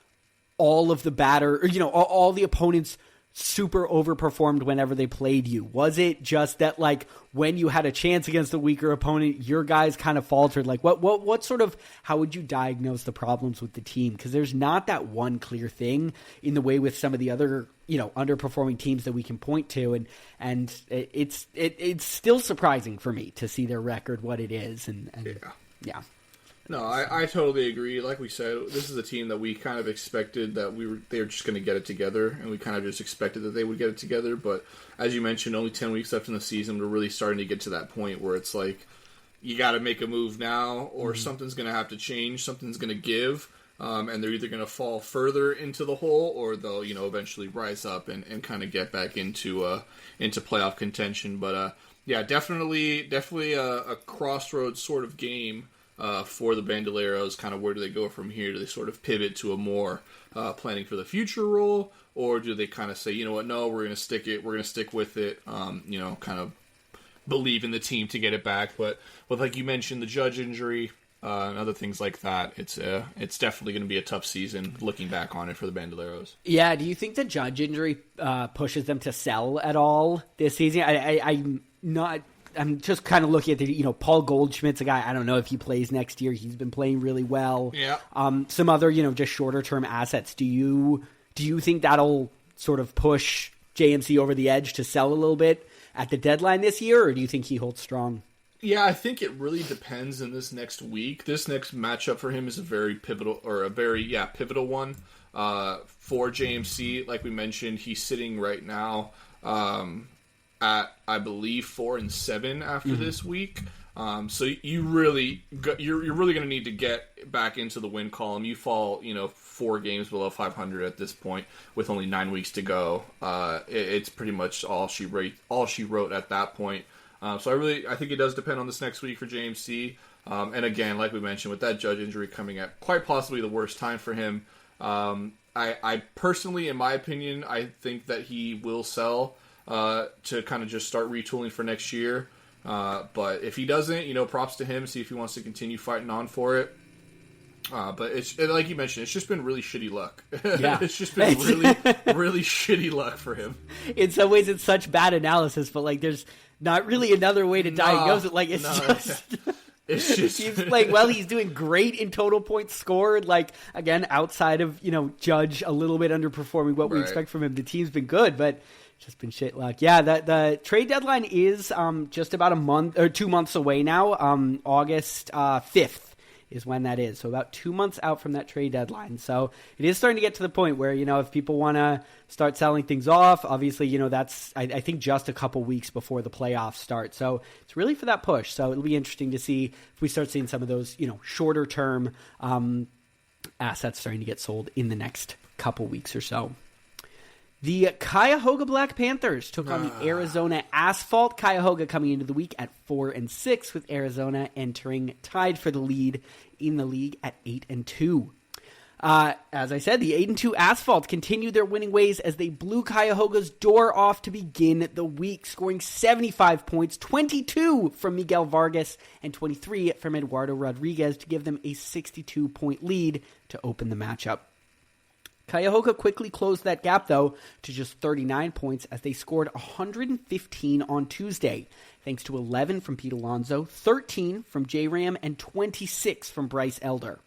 Speaker 2: all of the batter, or, all the opponents super overperformed whenever they played you? Was it just that, like, when you had a chance against a weaker opponent, your guys kind of faltered? Like, what sort of, how would you diagnose the problems with the team? Because there's not that one clear thing in the way with some of the other, underperforming teams that we can point to, and it's still surprising for me to see their record what it is, and yeah.
Speaker 3: No, I totally agree. Like we said, this is a team that we kind of expected that they were just going to get it together, and we kind of just expected that they would get it together. But as you mentioned, only 10 weeks left in the season, we're really starting to get to that point where it's like, you got to make a move now, or something's going to have to change, something's going to give, and they're either going to fall further into the hole, or they'll eventually rise up and kind of get back into playoff contention. But definitely a crossroads sort of game. For the Bandoleros, kind of where do they go from here? Do they sort of pivot to a more planning for the future role, or do they kind of say, you know what, no, we're going to stick with it, kind of believe in the team to get it back? But with, like you mentioned, the Judge injury and other things like that, it's definitely going to be a tough season looking back on it for the Bandoleros.
Speaker 2: Yeah, do you think the Judge injury pushes them to sell at all this season? I'm just kind of looking at the, Paul Goldschmidt's a guy, I don't know if he plays next year. He's been playing really well.
Speaker 3: Yeah.
Speaker 2: Some other, just shorter term assets. Do you think that'll sort of push JMC over the edge to sell a little bit at the deadline this year, or do you think he holds strong?
Speaker 3: Yeah, I think it really depends in this next week. This next matchup for him is a very pivotal one for JMC. Like we mentioned, he's sitting right now at, I believe, 4-7 after this week. So you're really going to need to get back into the win column. You fall, 4 games below 500 at this point with only 9 weeks to go. It's pretty much all she wrote at that point. So I think it does depend on this next week for James C. And again, like we mentioned, with that Judge injury coming at quite possibly the worst time for him, I personally, in my opinion, I think that he will sell to kind of just start retooling for next year. But if he doesn't, props to him. See if he wants to continue fighting on for it. But it's like you mentioned, it's just been really shitty luck.
Speaker 2: Yeah.
Speaker 3: It's just been really, really shitty luck for him.
Speaker 2: In some ways, it's such bad analysis, but like, there's not really another way to diagnose it. Like,
Speaker 3: It's just
Speaker 2: he's playing well. He's doing great in total points scored. Like, again, outside of Judge a little bit underperforming what we expect from him, the team's been good, but just been shit luck. Yeah, the trade deadline is just about a month or 2 months away now. August 5th is when that is. So about 2 months out from that trade deadline. So it is starting to get to the point where, if people want to start selling things off, obviously, that's, I think, just a couple weeks before the playoffs start. So it's really for that push. So it'll be interesting to see if we start seeing some of those, shorter term assets starting to get sold in the next couple weeks or so. The Cuyahoga Black Panthers took on the Arizona Asphalt. Cuyahoga coming into the week at 4-6, with Arizona entering tied for the lead in the league at 8-2. As I said, the 8-2 Asphalt continued their winning ways as they blew Cuyahoga's door off to begin the week, scoring 75 points, 22 from Miguel Vargas and 23 from Eduardo Rodriguez to give them a 62-point lead to open the matchup. Cuyahoga quickly closed that gap, though, to just 39 points as they scored 115 on Tuesday, thanks to 11 from Pete Alonso, 13 from J-Ram, and 26 from Bryce Elder.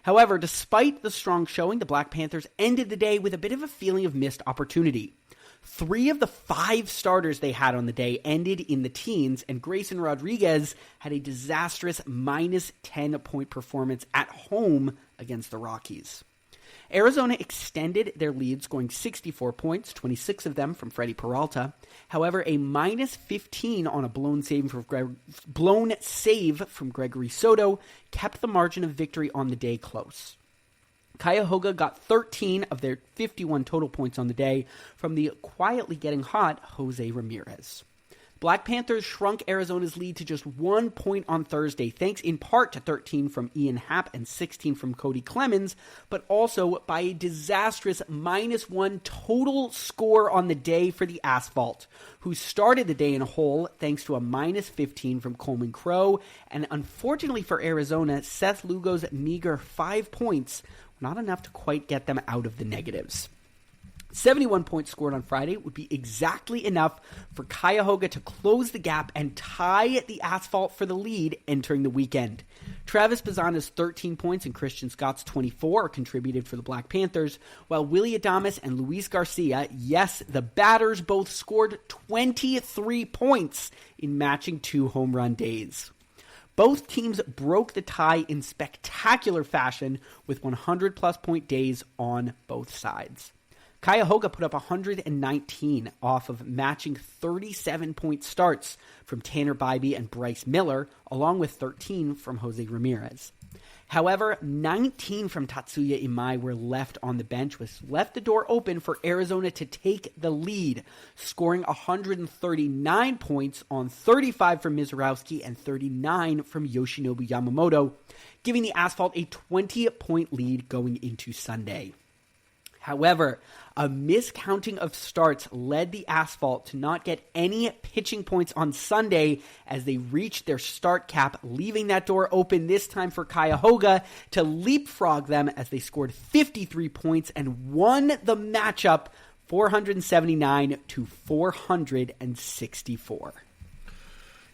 Speaker 2: However, despite the strong showing, the Black Panthers ended the day with a bit of a feeling of missed opportunity. 3 of the 5 starters they had on the day ended in the teens, and Grayson Rodriguez had a disastrous minus 10-point performance at home against the Rockies. Arizona extended their lead, scoring 64 points, 26 of them from Freddie Peralta. However, a minus 15 on a blown save from Gregory Soto kept the margin of victory on the day close. Cuyahoga got 13 of their 51 total points on the day from the quietly getting hot Jose Ramirez. Black Panthers shrunk Arizona's lead to just 1 point on Thursday, thanks in part to 13 from Ian Happ and 16 from Cody Clemens, but also by a disastrous -1 total score on the day for the Asphalt, who started the day in a hole thanks to a -15 from Coleman Crow, and unfortunately for Arizona, Seth Lugo's meager 5 points were not enough to quite get them out of the negatives. 71 points scored on Friday would be exactly enough for Cuyahoga to close the gap and tie the Asphalt for the lead entering the weekend. Travis Bazzana's 13 points and Christian Scott's 24 contributed for the Black Panthers, while Willie Adames and Luis Garcia, yes, the batters, both scored 23 points in matching 2 home run days. Both teams broke the tie in spectacular fashion with 100-plus point days on both sides. Cuyahoga put up 119 off of matching 37-point starts from Tanner Bybee and Bryce Miller, along with 13 from Jose Ramirez. However, 19 from Tatsuya Imai were left on the bench, which left the door open for Arizona to take the lead, scoring 139 points on 35 from Mizorowski and 39 from Yoshinobu Yamamoto, giving the Asphalt a 20-point lead going into Sunday. However, a miscounting of starts led the Asphalt to not get any pitching points on Sunday as they reached their start cap, leaving that door open this time for Cuyahoga to leapfrog them as they scored 53 points and won the matchup 479 to 464.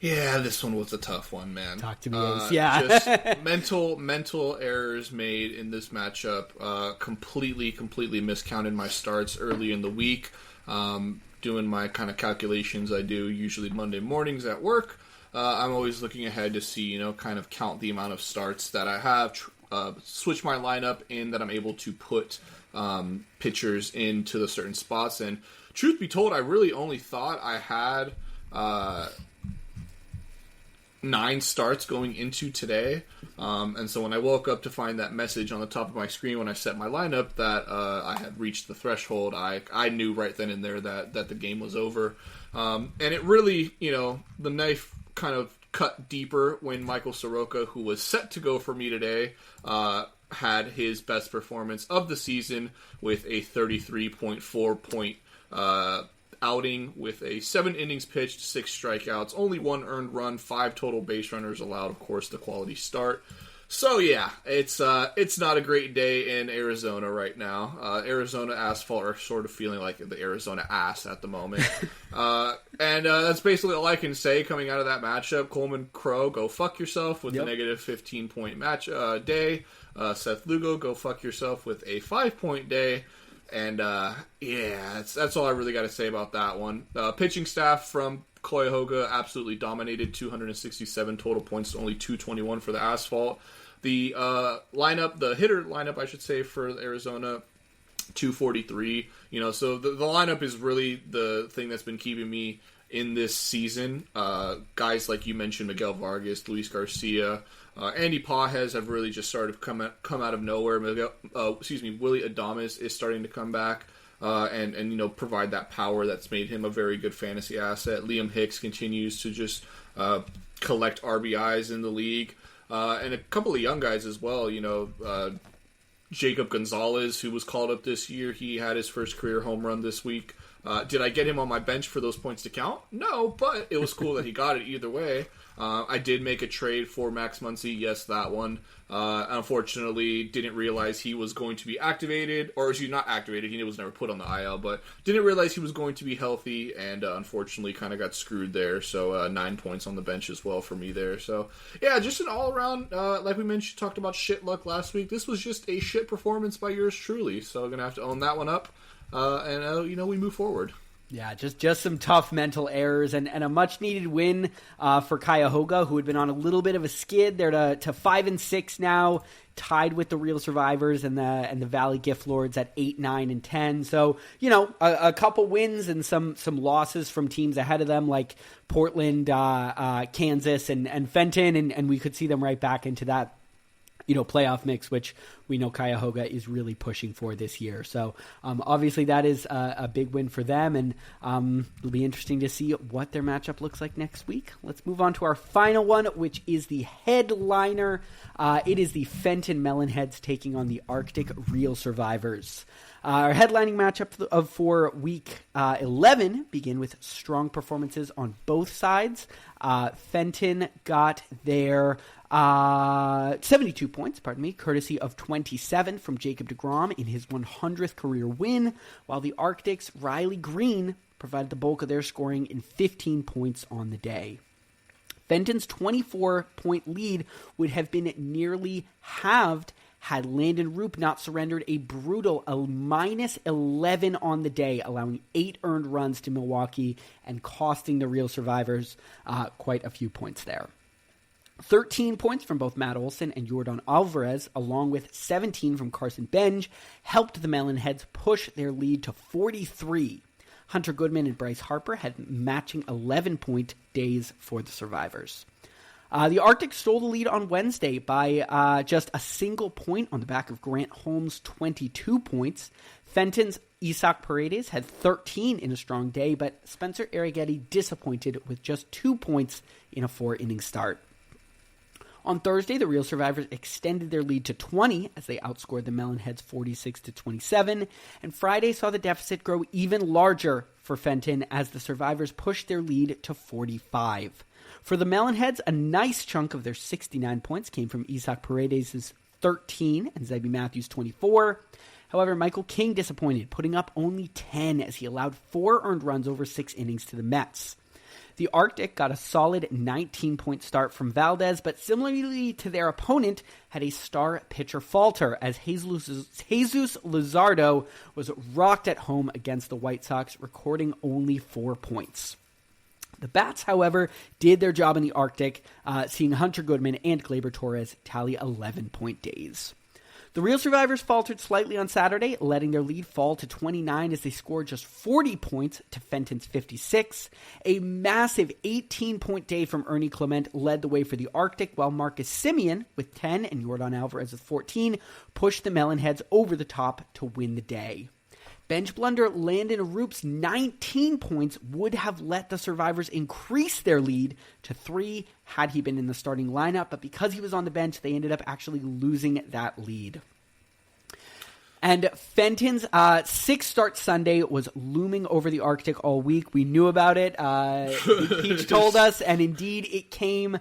Speaker 3: Yeah, this one was a tough one, man.
Speaker 2: Talk to me, Ace. Yeah.
Speaker 3: Just mental errors made in this matchup. Completely miscounted my starts early in the week. Doing my kind of calculations I do usually Monday mornings at work. I'm always looking ahead to see, kind of count the amount of starts that I have, switch my lineup in that I'm able to put pitchers into the certain spots, and truth be told, I really only thought I had 9 starts going into today. And so when I woke up to find that message on the top of my screen when I set my lineup that I had reached the threshold, I knew right then and there that the game was over. And it really, the knife kind of cut deeper when Michael Soroka, who was set to go for me today, had his best performance of the season with a 33.4 point outing with a 7 innings pitched, 6 strikeouts, only 1 earned run, 5 total base runners allowed, of course, the quality start. So yeah, it's not a great day in Arizona right now. Arizona asphalt are sort of feeling like the Arizona ass at the moment. And that's basically all I can say coming out of that matchup. Coleman Crow, go fuck yourself with a negative 15-point match day. Seth Lugo, go fuck yourself with a 5-point day. And that's all I really got to say about that one. Pitching staff from Cuyahoga absolutely dominated, 267 total points, only 221 for the asphalt. The lineup, the hitter lineup, I should say, for Arizona, 243. So the lineup is really the thing that's been keeping me in this season. Guys like you mentioned, Miguel Vargas, Luis Garcia, Andy Pages have really just started to come out of nowhere. Willie Adames is starting to come back and provide that power that's made him a very good fantasy asset. Liam Hicks continues to just collect RBIs in the league, and a couple of young guys as well. Jacob Gonzalez, who was called up this year, he had his first career home run this week. Did I get him on my bench for those points to count? No, but it was cool that he got it either way. I did make a trade for Max Muncy. Yes, that one. Unfortunately, didn't realize he was going to be activated, or is he not activated? He was never put on the IL, but didn't realize he was going to be healthy, and unfortunately kind of got screwed there. So 9 points on the bench as well for me there. So yeah, just an all-around, like we mentioned, talked about shit luck last week. This was just a shit performance by yours truly. So I'm going to have to own that one up, and we move forward.
Speaker 2: Yeah, just some tough mental errors and a much needed win for Cuyahoga, who had been on a little bit of a skid. They're to 5-6 now, tied with the Real Survivors and the Valley Gift Lords at 8, 9, and 10. So a couple wins and some losses from teams ahead of them like Portland, Kansas, and Fenton, and we could see them right back into that playoff mix, which we know Cuyahoga is really pushing for this year. So obviously that is a big win for them, and it'll be interesting to see what their matchup looks like next week. Let's move on to our final one, which is the headliner. It is the Fenton Melonheads taking on the Arctic Real Survivors. Our headlining matchup for week 11 begin with strong performances on both sides. Fenton got their 72 points, courtesy of 27 from Jacob deGrom in his 100th career win, while the Arctic's Riley Green provided the bulk of their scoring in 15 points on the day. Fenton's 24-point lead would have been nearly halved had Landon Roop not surrendered a brutal -11 on the day, allowing 8 earned runs to Milwaukee and costing the Real Survivors quite a few points there. 13 points from both Matt Olson and Jordan Alvarez, along with 17 from Carson Benj, helped the Melonheads push their lead to 43. Hunter Goodman and Bryce Harper had matching 11-point days for the Survivors. The Arctic stole the lead on Wednesday by just a single point on the back of Grant Holmes' 22 points. Fenton's Isaac Paredes had 13 in a strong day, but Spencer Arrighetti disappointed with just 2 points in a 4-inning start. On Thursday, the Real Survivors extended their lead to 20 as they outscored the Melonheads 46-27, and Friday saw the deficit grow even larger for Fenton as the Survivors pushed their lead to 45. For the Melonheads, a nice chunk of their 69 points came from Isaac Paredes' 13 and Zebby Matthews' 24. However, Michael King disappointed, putting up only 10 as he allowed 4 earned runs over 6 innings to the Mets. The Arctic got a solid 19-point start from Valdez, but similarly to their opponent, had a star pitcher falter as Jesus Luzardo was rocked at home against the White Sox, recording only 4 points. The Bats, however, did their job in the Arctic, seeing Hunter Goodman and Gleyber Torres tally 11-point days. The Real Survivors faltered slightly on Saturday, letting their lead fall to 29 as they scored just 40 points to Fenton's 56. A massive 18-point day from Ernie Clement led the way for the Arctic, while Marcus Simeon, with 10, and Jordan Alvarez with 14, pushed the Melonheads over the top to win the day. Bench blunder Landon Roop's 19 points would have let the Survivors increase their lead to 3 had he been in the starting lineup, but because he was on the bench, they ended up actually losing that lead. And Fenton's 6-start Sunday was looming over the Arctic all week. We knew about it. Peach told us, and indeed it came.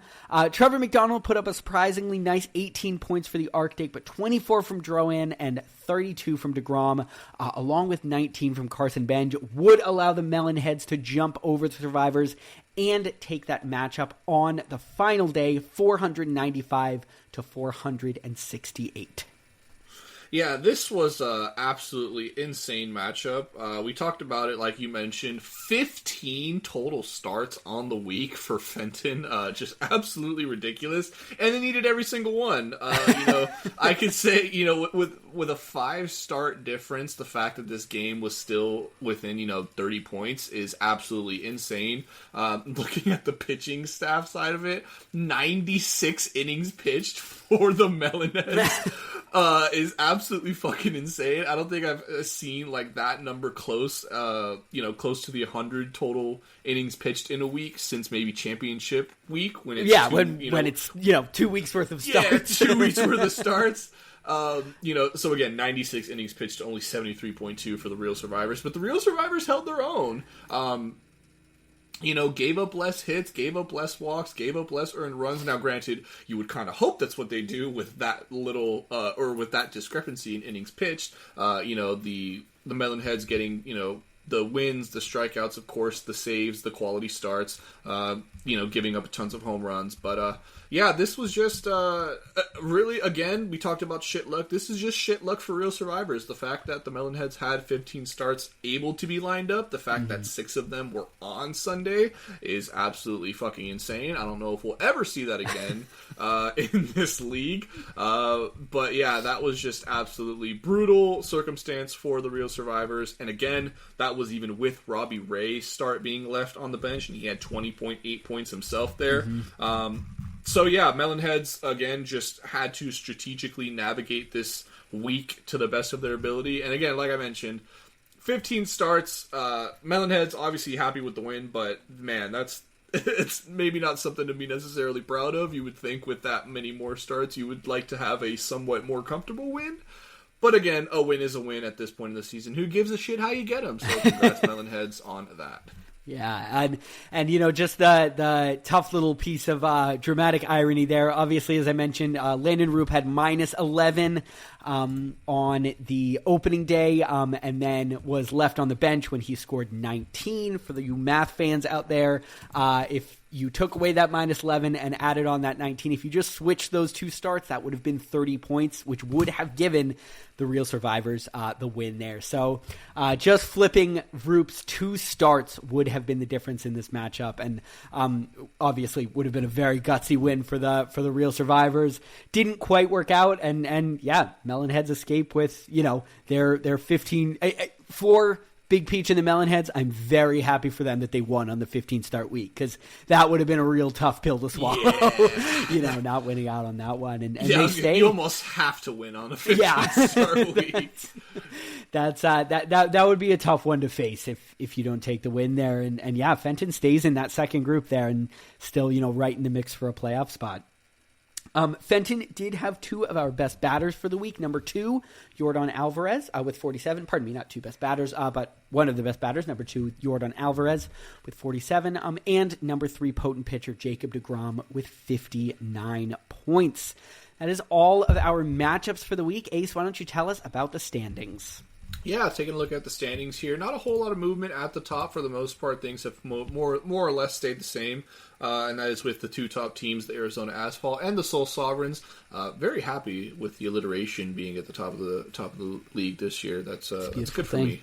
Speaker 2: Trevor McDonald put up a surprisingly nice 18 points for the Arctic, but 24 from Drouin and 32 from DeGrom, along with 19 from Carson Benj, would allow the Melonheads to jump over the Survivors and take that matchup on the final day, 495 to 468.
Speaker 3: Yeah, this was a absolutely insane matchup. We talked about it, like you mentioned, 15 total starts on the week for Fenton. Just absolutely ridiculous. And they needed every single one. I could say, with a 5-start difference, the fact that this game was still within, 30 points is absolutely insane. Looking at the pitching staff side of it, 96 innings pitched for the Melonheads. Is absolutely fucking insane. I don't think I've seen like that number close to the 100 total innings pitched in a week since maybe championship week when it's
Speaker 2: when it's 2 weeks worth of starts.
Speaker 3: Yeah, 2 weeks worth of starts. So again, 96 innings pitched, only 73.2 for the Real Survivors, but the Real Survivors held their own. Gave up less hits, gave up less walks, gave up less earned runs. Now, granted, you would kind of hope that's what they do with that little, or with that discrepancy in innings pitched. The Melonheads getting, the wins, the strikeouts, of course, the saves, the quality starts, giving up tons of home runs. But, this was just, really, again, we talked about shit luck. This is just shit luck for Real Survivors. The fact that the Melonheads had 15 starts able to be lined up, the fact that 6 of them were on Sunday is absolutely fucking insane. I don't know if we'll ever see that again in this league. But yeah, that was just absolutely brutal circumstance for the Real Survivors. And again, that was even with Robbie Ray start being left on the bench, and he had 20.8 points himself there. So yeah, Melonheads, again, just had to strategically navigate this week to the best of their ability. And again, like I mentioned, 15 starts. Melonheads obviously happy with the win, but man, it's maybe not something to be necessarily proud of. You would think with that many more starts, you would like to have a somewhat more comfortable win. But again, a win is a win at this point in the season. Who gives a shit how you get them? So congrats, Melonheads, on that.
Speaker 2: Yeah, and just the tough little piece of dramatic irony there. Obviously, as I mentioned, Landon Roop had minus 11 on the opening day, and then was left on the bench when he scored 19. For you math fans out there, if you took away that minus 11 and added on that 19, if you just switched those two starts, that would have been 30 points, which would have given the Real Survivors the win there. So just flipping Roop's 2 starts would have been the difference in this matchup, and obviously would have been a very gutsy win for the Real Survivors. Didn't quite work out, and yeah, Melonheads escape with their 15 for Big Peach and the Melonheads. I'm very happy for them that they won on the 15-start week, because that would have been a real tough pill to swallow. Yeah. Not winning out on that one, and they stayed.
Speaker 3: You almost have to win on a 15-start week.
Speaker 2: That's that would be a tough one to face if you don't take the win there, and yeah, Fenton stays in that second group there and still right in the mix for a playoff spot. Fenton did have 2 of our best batters for the week. Number 2, Jordan Alvarez with 47. Pardon me, not 2 best batters, but one of the best batters. Number 2, Jordan Alvarez with 47. And number 3, potent pitcher Jacob deGrom with 59 points. That is all of our matchups for the week. Ace, why don't you tell us about the standings?
Speaker 3: Yeah, taking a look at the standings here. Not a whole lot of movement at the top for the most part. Things have more or less stayed the same, and that is with the 2 top teams, the Arizona Asphalt and the Soul Sovereigns. Very happy with the alliteration being at the top of the league this year. That's good for me.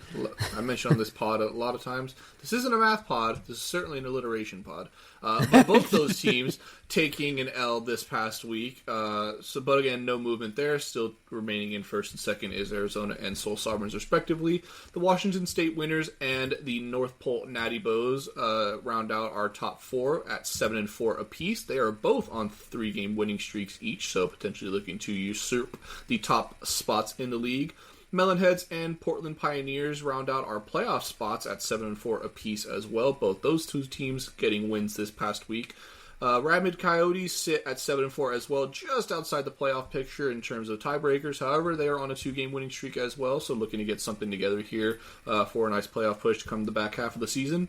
Speaker 3: I mentioned on this pod a lot of times, This isn't a math pod. This is certainly an alliteration pod. But both those teams taking an L this past week. But again, no movement there. Still remaining in first and second is Arizona and Seoul Sovereigns, respectively. The Washington State Winners and the North Pole Natty Bows round out our top four at 7-4 apiece. They are both on 3-game winning streaks each, so potentially looking to usurp the top spots in the league. Melonheads and Portland Pioneers round out our playoff spots at 7-4 apiece as well. Both those two teams getting wins this past week. Rabid Coyotes sit at 7-4 as well, just outside the playoff picture in terms of tiebreakers. However, they are on a 2-game winning streak as well, so looking to get something together here for a nice playoff push to come the back half of the season.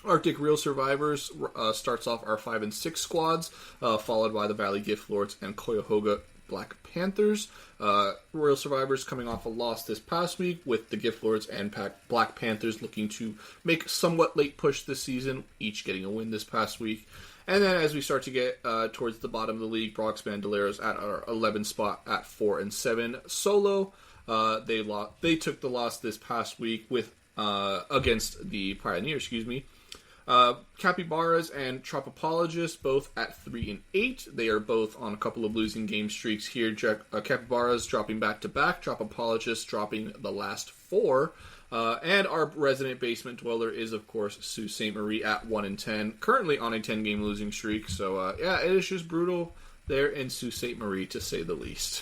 Speaker 3: Arctic Real Survivors starts off our 5-6 squads, followed by the Valley Gift Lords and Cuyahoga Black Panthers. Royal Survivors coming off a loss this past week, with the Gift Lords and Black Panthers looking to make somewhat late push this season, each getting a win this past week. And then as we start to get towards the bottom of the league, Bronx Bandoleros at our 11th spot at 4-7. Solo, they took the loss this past week with against the Pioneers, Capybaras and Tropopologists both at 3-8. They are both on a couple of losing game streaks here. Capybaras dropping back-to-back, Tropopologists dropping the last 4. And our resident basement dweller is, of course, Sault Ste. Marie at 1-10, currently on a 10-game losing streak. So, it is just brutal there in Sault Ste. Marie, to say the least.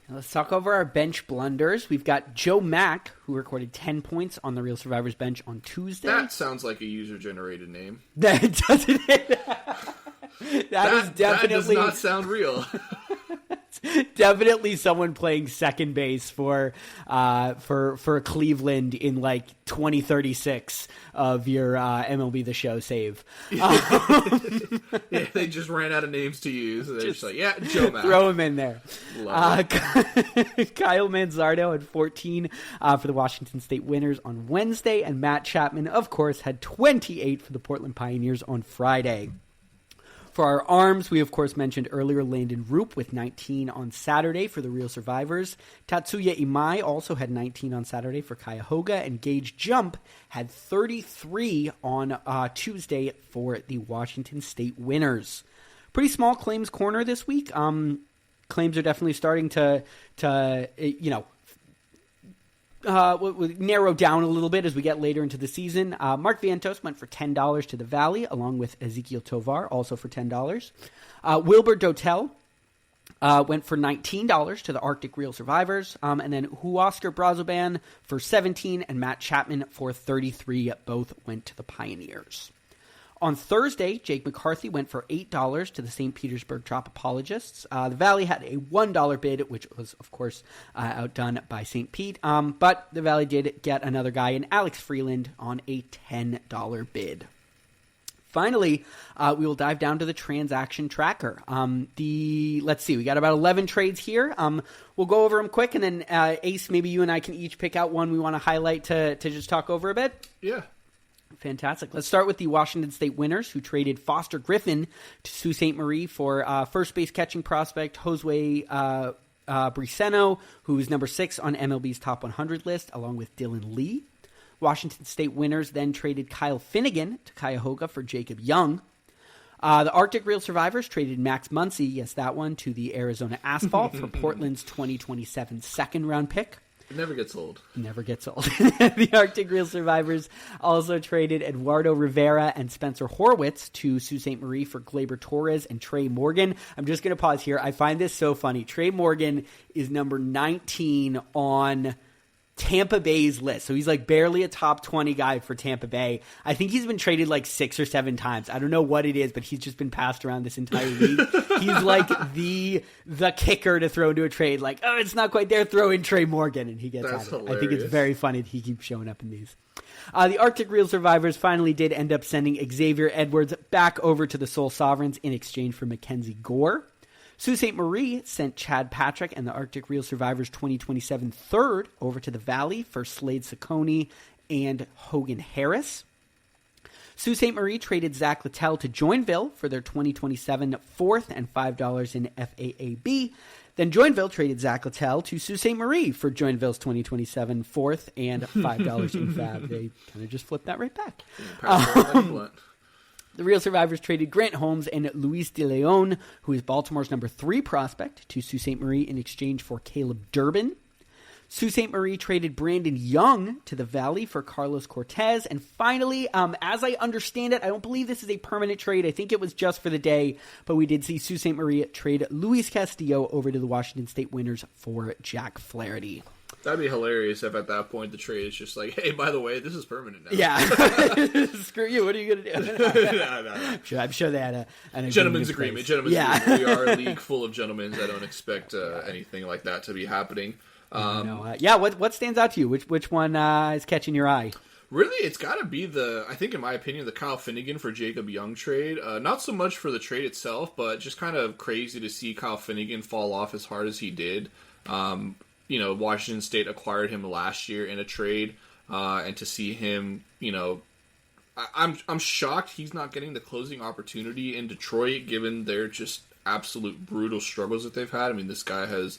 Speaker 2: Now let's talk over our bench blunders. We've got Joe Mack, who recorded 10 points on the Real Survivors bench on Tuesday.
Speaker 3: That sounds like a user-generated name.
Speaker 2: That doesn't it? That is definitely...
Speaker 3: That does not sound real.
Speaker 2: Definitely someone playing second base for Cleveland in like 2036 of your MLB The Show save.
Speaker 3: Yeah, they just ran out of names to use. They're just like, yeah, Joe Mack.
Speaker 2: Throw him in there.
Speaker 3: Kyle
Speaker 2: Manzardo had 14 for the Washington State Winners on Wednesday, and Matt Chapman, of course, had 28 for the Portland Pioneers on Friday. For our arms, we of course mentioned earlier Landon Roop with 19 on Saturday for the Real Survivors. Tatsuya Imai also had 19 on Saturday for Cuyahoga, and Gage Jump had 33 on Tuesday for the Washington State Winners. Pretty small claims corner this week. Claims are definitely starting to narrow down a little bit as we get later into the season. Mark Vientos went for $10 to the Valley, along with Ezekiel Tovar, also for $10. Wilbur Dotel went for $19 to the Arctic Real Survivors. And then Huoscar Brazoban for $17 and Matt Chapman for $33. Both went to the Pioneers. On Thursday, Jake McCarthy went for $8 to the St. Petersburg Tropopologists. The Valley had a $1 bid, which was, of course, outdone by St. Pete. But the Valley did get another guy in Alex Freeland on a $10 bid. Finally, we will dive down to the transaction tracker. Let's see, we got about 11 trades here. We'll go over them quick, and then Ace, maybe you and I can each pick out one we want to highlight to just talk over a bit.
Speaker 3: Yeah.
Speaker 2: Fantastic. Let's start with the Washington State Winners, who traded Foster Griffin to Sault Ste. Marie for first base catching prospect Josue Briceno, who is number 6 on MLB's top 100 list, along with Dylan Lee. Washington State Winners then traded Kyle Finnegan to Cuyahoga for Jacob Young. The Arctic Real Survivors traded Max Muncy, yes, that one, to the Arizona Asphalt for Portland's 2027 second-round pick.
Speaker 3: It never gets old.
Speaker 2: Never gets old. The Arctic Real Survivors also traded Eduardo Rivera and Spencer Horwitz to Sault Ste. Marie for Gleyber Torres and Trey Morgan. I'm just going to pause here. I find this so funny. Trey Morgan is number 19 on Tampa Bay's list. So he's like barely a top 20 guy for Tampa Bay. I think he's been traded like 6 or 7 times. I don't know what it is, but he's just been passed around this entire league. He's like the kicker to throw into a trade. Like, oh, it's not quite there. Throw in Trey Morgan, and he gets out of it. I think it's very funny that he keeps showing up in these. The Arctic Real Survivors finally did end up sending Xavier Edwards back over to the Seoul Sovereigns in exchange for Mackenzie Gore. Sault Ste. Marie sent Chad Patrick and the Arctic Real Survivors 2027 third over to the Valley for Slade Saccone and Hogan Harris. Sault Ste. Marie traded Zach Littell to Joinville for their 2027 fourth and $5 in FAAB. Then Joinville traded Zach Littell to Sault Ste. Marie for Joinville's 2027 fourth and $5 in FAB. They kind of just flipped that right back. The Real Survivors traded Grant Holmes and Luis de Leon, who is Baltimore's number 3 prospect, to Sault Ste. Marie in exchange for Caleb Durbin. Sault Ste. Marie traded Brandon Young to the Valley for Carlos Cortez. And finally, as I understand it, I don't believe this is a permanent trade. I think it was just for the day, but we did see Sault Ste. Marie trade Luis Castillo over to the Washington State Winners for Jack Flaherty.
Speaker 3: That'd be hilarious if at that point the trade is just like, hey, by the way, this is permanent now.
Speaker 2: Yeah. Screw you. What are you going to do? No. I'm sure they had an
Speaker 3: gentleman's agreement. We are a league full of gentlemen. I don't expect anything like that to be happening.
Speaker 2: What stands out to you? Which one is catching your eye?
Speaker 3: Really, it's got to be I think in my opinion, the Kyle Finnegan for Jacob Young trade. Not so much for the trade itself, but just kind of crazy to see Kyle Finnegan fall off as hard as he did. Washington State acquired him last year in a trade, and to see him, I'm shocked he's not getting the closing opportunity in Detroit, given their just absolute brutal struggles that they've had. I mean, this guy has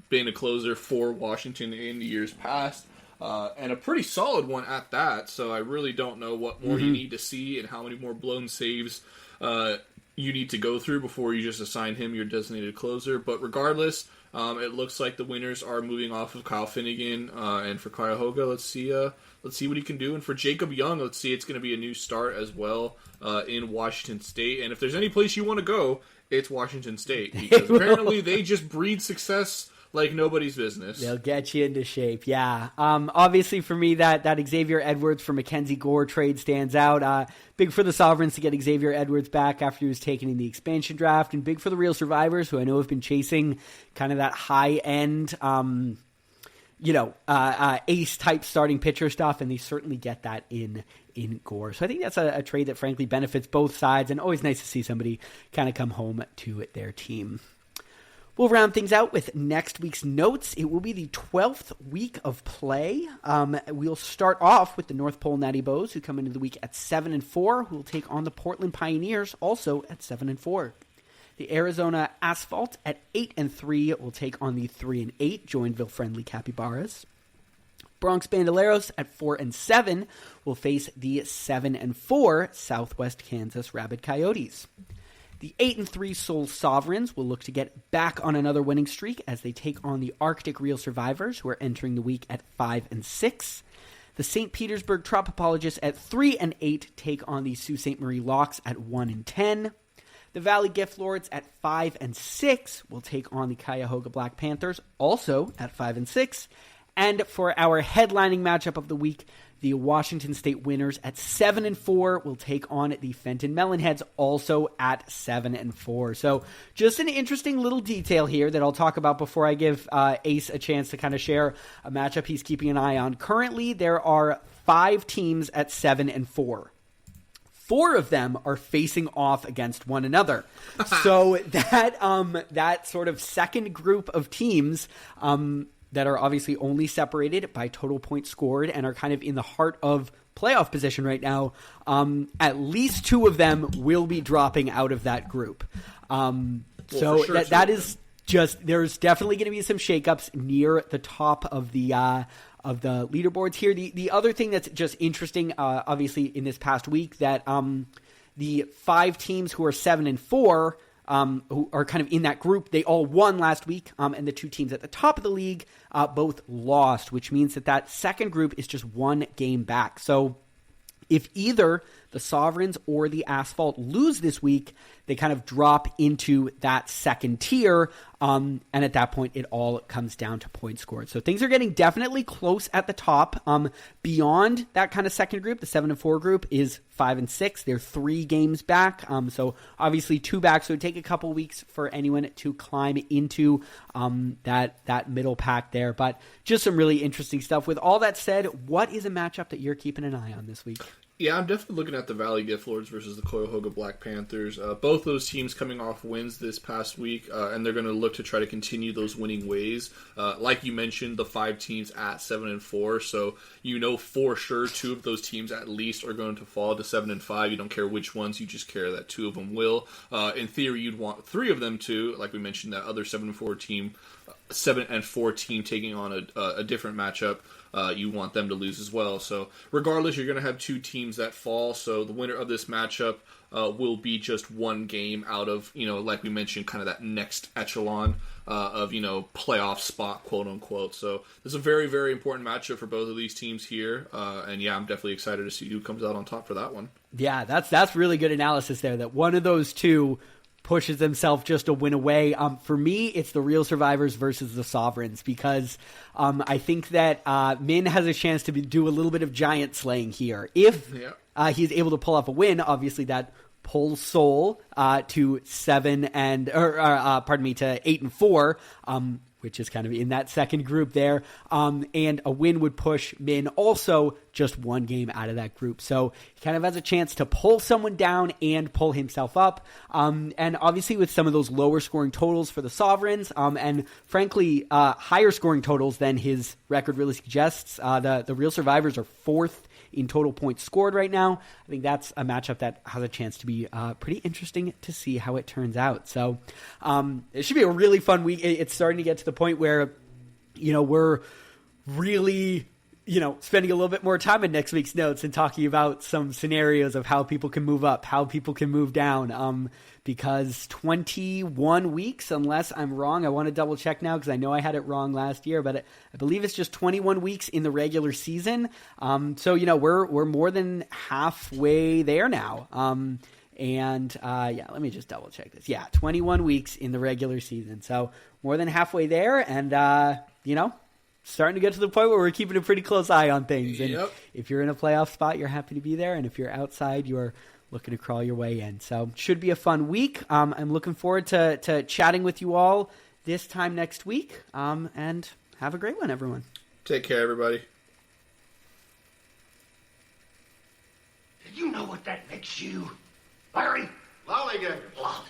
Speaker 3: been a closer for Washington in the years past, and a pretty solid one at that. So I really don't know what more you need to see and how many more blown saves you need to go through before you just assign him your designated closer. But regardless, it looks like the Winners are moving off of Kyle Finnegan, and for Cuyahoga, let's see what he can do. And for Jacob Young, let's see, it's going to be a new start as well in Washington State. And if there's any place you want to go, it's Washington State, because apparently they just breed success like nobody's business.
Speaker 2: They'll get you into shape, yeah. Obviously for me, that Xavier Edwards for Mackenzie Gore trade stands out. Big for the Sovereigns to get Xavier Edwards back after he was taken in the expansion draft, and big for the Real Survivors, who I know have been chasing kind of that high-end, ace-type starting pitcher stuff, and they certainly get that in Gore. So I think that's a trade that frankly benefits both sides, and always nice to see somebody kind of come home to their team. We'll round things out with next week's notes. It will be the 12th week of play. We'll start off with the North Pole Natty Bows, who come into the week at 7-4, who will take on the Portland Pioneers, also at 7-4. The Arizona Asphalt at 8-3 will take on the 3-8 Joinville-friendly Capybaras. Bronx Bandoleros at 4-7 will face the 7-4 Southwest Kansas Rabid Coyotes. The 8-3 Seoul Sovereigns will look to get back on another winning streak as they take on the Arctic Real Survivors, who are entering the week at 5-6. The St. Petersburg Tropopologists at 3-8 take on the Sault Ste. Marie Locks at 1-10. The Valley Gift Lords at 5-6 will take on the Cuyahoga Black Panthers, also at 5-6. And for our headlining matchup of the week, the Washington State Winners at 7-4 will take on the Fenton Melonheads, also at 7-4. So just an interesting little detail here that I'll talk about before I give Ace a chance to kind of share a matchup he's keeping an eye on. Currently, there are 5 teams at 7-4. 4 of them are facing off against one another. So that sort of second group of teams that are obviously only separated by total points scored and are kind of in the heart of playoff position right now, at least 2 of them will be dropping out of that group. That is just, there's definitely going to be some shakeups near the top of the leaderboards here. The other thing that's just interesting, obviously in this past week, that the 5 teams who are 7-4, who are kind of in that group, they all won last week, and the 2 teams at the top of the league both lost, which means that second group is just 1 game back. So if either the Sovereigns or the Asphalt lose this week, they kind of drop into that second tier, and at that point, it all comes down to points scored. So things are getting definitely close at the top. Beyond that kind of second group, the 7-4 group is 5-6. They're 3 games back. So obviously 2 back. So it would take a couple weeks for anyone to climb into that middle pack there. But just some really interesting stuff. With all that said, what is a matchup that you're keeping an eye on this week?
Speaker 3: Yeah, I'm definitely looking at the Valley Gift Lords versus the Cuyahoga Black Panthers. Both those teams coming off wins this past week, and they're going to look to try to continue those winning ways. Like you mentioned, the 5 teams at 7-4, so you know for sure 2 of those teams at least are going to fall to 7-5. You don't care which ones, you just care that 2 of them will. In theory, you'd want 3 of them to, like we mentioned, that other 7-4 team, 7-4 team taking on a different matchup. You want them to lose as well. So regardless, you're going to have 2 teams that fall. So the winner of this matchup will be just 1 game out of, like we mentioned, kind of that next echelon of, playoff spot, quote unquote. So this is a very, very important matchup for both of these teams here. And yeah, I'm definitely excited to see who comes out on top for that one.
Speaker 2: Yeah, that's really good analysis there, that one of those 2 pushes themselves just a win away. For me, it's the Real Survivors versus the Sovereigns, because I think that Min has a chance to do a little bit of giant slaying here. If he's able to pull off a win, obviously that pulls Seoul to 8-4. Which is kind of in that second group there. And a win would push Min also just 1 game out of that group. So he kind of has a chance to pull someone down and pull himself up. And obviously with some of those lower scoring totals for the Sovereigns, and frankly, higher scoring totals than his record really suggests, the Real Survivors are 4th in total points scored right now. I think that's a matchup that has a chance to be pretty interesting to see how it turns out. So it should be a really fun week. It's starting to get to the point where, we're really, spending a little bit more time in next week's notes and talking about some scenarios of how people can move up, how people can move down. Because 21 weeks, unless I'm wrong, I want to double check now because I know I had it wrong last year, but I believe it's just 21 weeks in the regular season. So, we're more than halfway there now. Let me just double check this. Yeah, 21 weeks in the regular season. So more than halfway there, and, starting to get to the point where we're keeping a pretty close eye on things. And if you're in a playoff spot, you're happy to be there. And if you're outside, you're looking to crawl your way in. So should be a fun week. I'm looking forward to chatting with you all this time next week. And have a great one, everyone.
Speaker 3: Take care, everybody.
Speaker 4: Do you know what that makes you, Larry?
Speaker 5: Lollygagger.
Speaker 4: Lolly.